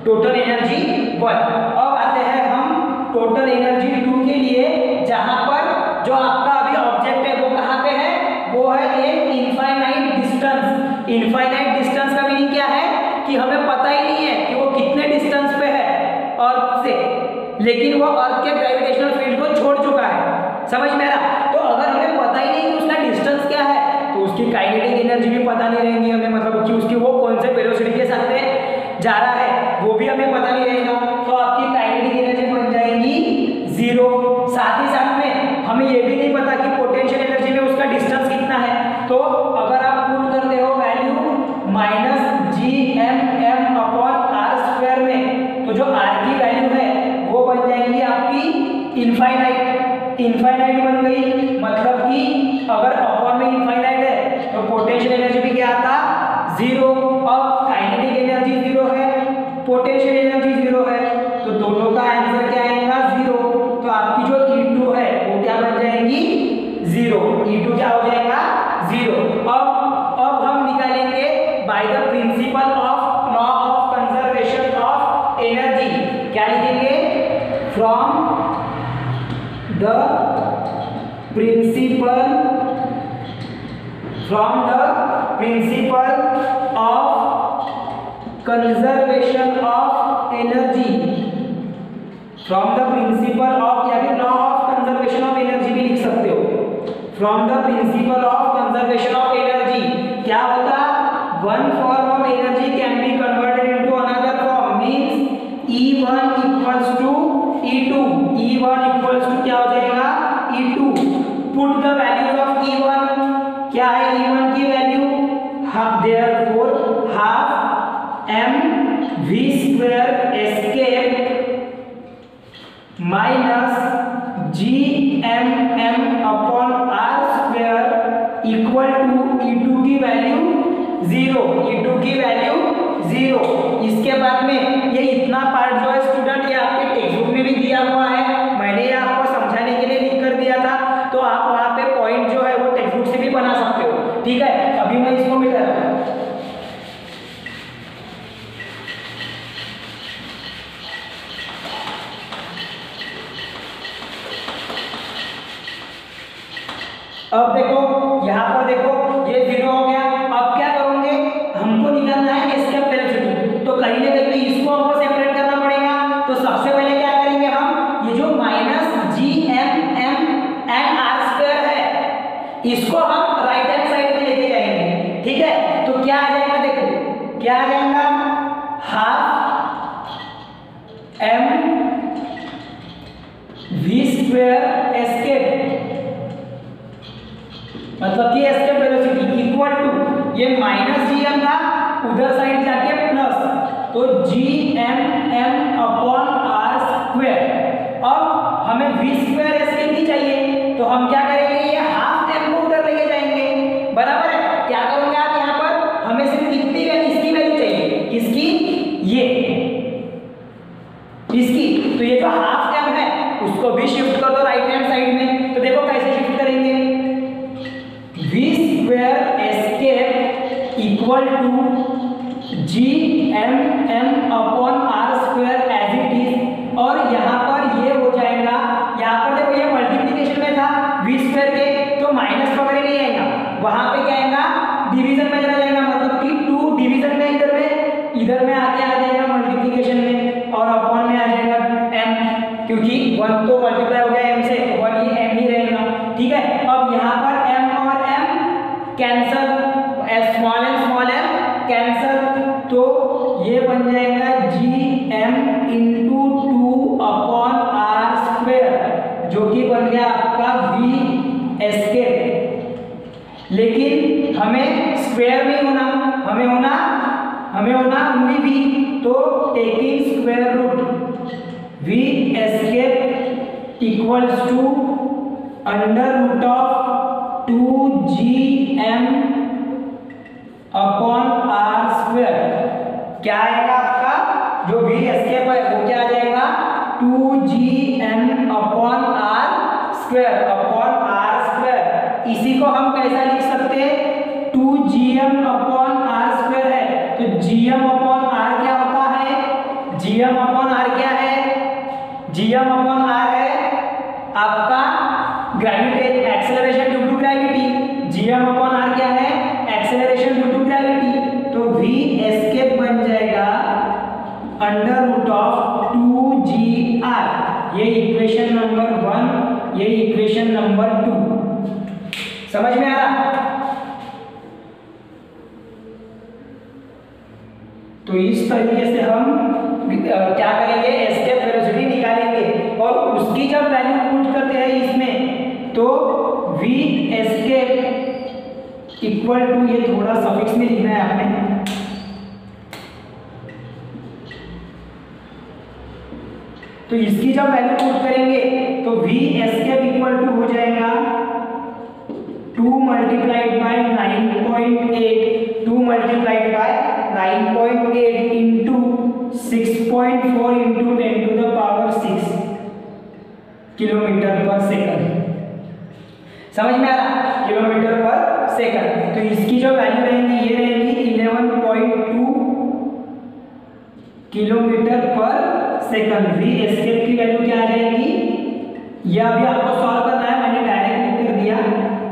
टोटल एनर्जी 1। अब आते हैं हम टोटल एनर्जी 2 के लिए, जहां पर जो आपका अभी ऑब्जेक्ट है वो कहां पे है? वो है एक इनफाइनाइट डिस्टेंस। इनफाइनाइट डिस्टेंस का मीनिंग क्या है? कि हमें पता ही नहीं है कि वो कितने डिस्टेंस पे है अर्थ से। लेकिन वो अर्थ के ग्रेविटेशनल फील्ड को छोड़ चुका है। समझ में आ रहा? तो अगर हमें पता ही नहीं कि उसका डिस्टेंस क्या है तो उसकी काइनेटिक एनर्जी भी पता नहीं रहेगी हमें, मतलब कि उसकी वो कौन से वेलोसिटी के साथ में जा रहा है वो भी हमें पता नहीं रहेगा। तो आपकी काइनेटिक एनर्जी बन जाएगी 0। साथ ही साथ में हमें ये भी नहीं पता कि पोटेंशियल एनर्जी में उसका डिस्टेंस कितना है। तो अगर आप पुट करते हो वैल्यू -gmm/r² में, तो जो r की वैल्यू है वो बन जाएगी आपकी इनफाइनाइट। इनफाइनाइट बन गई, मतलब कि अगर अपॉन में इनफाइनाइट है तो पोटेंशियल एनर्जी भी क्या आता 0। अब काइनेटिक एनर्जी 0 है, पोटेंशियल एनर्जी 0 है, तो दोनों का आंसर क्या आएगा 0। तो आपकी जो E2 है वो क्या बन जाएगी 0। E2 क्या हो जाएगा 0। अब हम निकालेंगे by the principle of law of conservation of energy. क्या लिखेंगे? From the principle of conservation of energy. From the principle of, या फिर law of conservation of energy भी लिख सकते हो। From the principle of conservation of energy क्या होता? One form of energy can be converted into another form, means E1 equals to E2। E1 equals to क्या हो जाएगा E2। Put the values of E1। क्या है E1 की value? Therefore half mv² escape minus gmm/r² equal to E2 की value 0। E2 की value 0। इसके बाद में ये इतना पार्ट जो है स्टूडेंट, ये आपके टेक्स्ट बुक में भी दिया हुआ है, मैंने ये आपको समझाने के लिए लिख कर दिया था, तो आप वहां पे पॉइंट जो है वो टेक्स्ट बुक से भी बना सकते हो। ठीक है, अभी मैं इसको मिटा रहा हूं। अब देखो यहाँ पर देखो ये 0 हो गया। अब क्या करोगे? हमको निकालना है एस्केप वेलोसिटी, तो कहीं ना कहीं इसको हमको सेपरेट करना पड़ेगा। तो सबसे पहले क्या करेंगे हम, ये जो -gmm/r² है इसको हम राइट हैंड साइड में लेके जाएंगे। ठीक है, तो क्या आ जाएगा? देखो क्या आ जाएगा, हाफ mv² एस्केप, मतलब कि एस्केप वेलोसिटी इक्वल टू ये -gm था, उधर साइड जाके प्लस, तो gmm/r²। अब हमें v² एस्केप ही चाहिए, तो हम क्या करेंगे, ये हाफ m को उधर लेके जाएंगे। बराबर है? क्या करोगे आप यहाँ पर, हमें सिर्फ कितनी वैल्यू, इसकी वैल्यू चाहिए, किसकी? ये इसकी। तो ये जो हाफ m है उसको भी शिफ्ट कर दो राइट हैंड साइड में। तो देखो कैसे शिफ्ट करेंगे, v² escape equal to gmm/r² as it is, और यहाँ पर ये हो जाएगा, यहाँ पर देखो ये मल्टीप्लिकेशन में था v² के, तो माइनस वगैरह नहीं आएगा, वहां पे क्या आएगा डिवीजन में चला जाएगा, मतलब कि 2 डिवीजन में इधर में आके आ जाएगा मल्टीप्लिकेशन में, और अपॉन में आ जाएगा m, क्योंकि 1 तो मल्टीप्लाई हो गया m से, 1 ही m ही रहेगा। ठीक है, अब यहाँ पर m और m cancel, small m cancel, तो ये बन जाएगा gm × 2/r², जो कि बन गया आपका v एस्केप। लेकिन हमें स्क्वायर नहीं होना, हमें होना ओनली v, तो taking square root v escape equals to √2gm/r²। क्या आएगा आपका जो v एस्केप है वो क्या आ जाएगा 2gm/r²। इसी को हम कैसा लिख सकते हैं, 2gm/r² है, तो gm/r क्या होता है, gm/r क्या है, gm/r है आपका gravity, acceleration due to gravity. gm/r क्या है, एक्सेलरेशन ड्यू टू ग्रेविटी, तो v एस्केप बन जाएगा √2gr। ये इक्वेशन नंबर 2। समझ में आ रहा? तो इस तरीके से हम क्या करेंगे, एस्केप वेलोसिटी निकालेंगे और उसकी जब वैल्यू पुट करते हैं इसमें तो v एस्केप इक्वल टू, ये थोड़ा सफिक्स में लिखना है आपने, तो इसकी जब वैल्यू पुट करेंगे तो v एस्केप इक्वल टू हो जाएगा 2 multiplied by 9.8, 2 multiplied by 9.8 into 6.4 into 10 to the power 6 kilometre per second. समझ में आ रहा? Kilometre per second. तो इसकी जो वैल्यू रहेंगी ये रहेंगी 11.2 kilometre per second. We escape की वैल्यू क्या आ जाएगी, ये अभी आपको सॉल्व करना है, मैंने डायरेक्ट लिख कर दिया,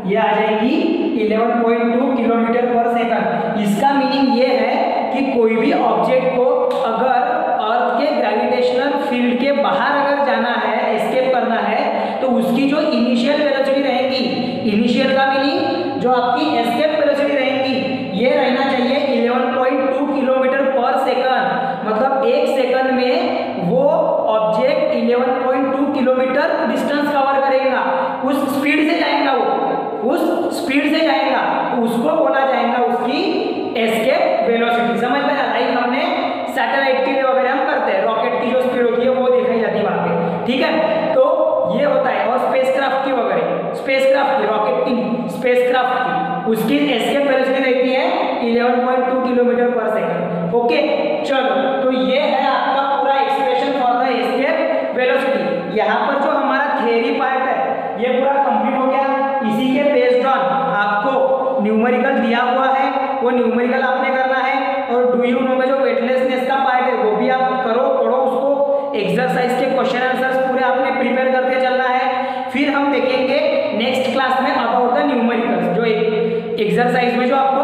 ये आ जाएगी 11.2 किलोमीटर पर सेकंड। इसका मीनिंग ये है कि कोई भी ऑब्जेक्ट को अगर अर्थ के ग्रेविटेशनल फील्ड के बाहर अगर जाना है, एस्केप करना है, तो उसकी जो इनिशियल वेलोसिटी रहेगी, इनिशियल का मीनिंग जो आपकी एस्केप वेलोसिटी रहेंगी, ये रहना चाहिए 11.2 किलोमीटर पर सेकंड। मतलब एक सेकंड में वो ऑब्जेक्ट 11.2 किलोमीटर डिस्टेंस कवर करेगा, उस स्पीड से जाएगा, वो उस स्पीड से जाएगा, तो उसको बोला जाएगा उसकी एस्केप वेलोसिटी। समझ में आ रहा है? हमने सैटेलाइट के लिए वगैरह हम करते हैं, रॉकेट की जो स्पीड होती है वो दिखाई जाती है वहां पे, ठीक है? तो ये होता है। और स्पेसक्राफ्ट की वगैरह, स्पेसक्राफ्ट की, रॉकेट की, स्पेसक्राफ्ट की, उसकी एस्केप वेलोसिटी रहती है 11.2 किलोमीटर पर सेकंड। ओके, चलो, तो ये है आपका पूरा expression for the escape velocity. यहाँ पर जो हमारा थियरी पार्ट है ये पूरा कंप्लीट हो गया। इसी के बेस्ड ऑन आपको न्यूमेरिकल दिया हुआ है, वो न्यूमेरिकल आपने करना है। और डू यू नो में जो वेटलेसनेस का पार्ट है वो भी आप करो, पढ़ो उसको, एक्सरसाइज के क्वेश्चन आंसर्स पूरे आपने प्रिपेयर करते चलना है। फिर हम देखेंगे नेक्स्ट क्लास में अबाउट द न्यूमेरिकल्स, जो एक्सरसाइज में जो आप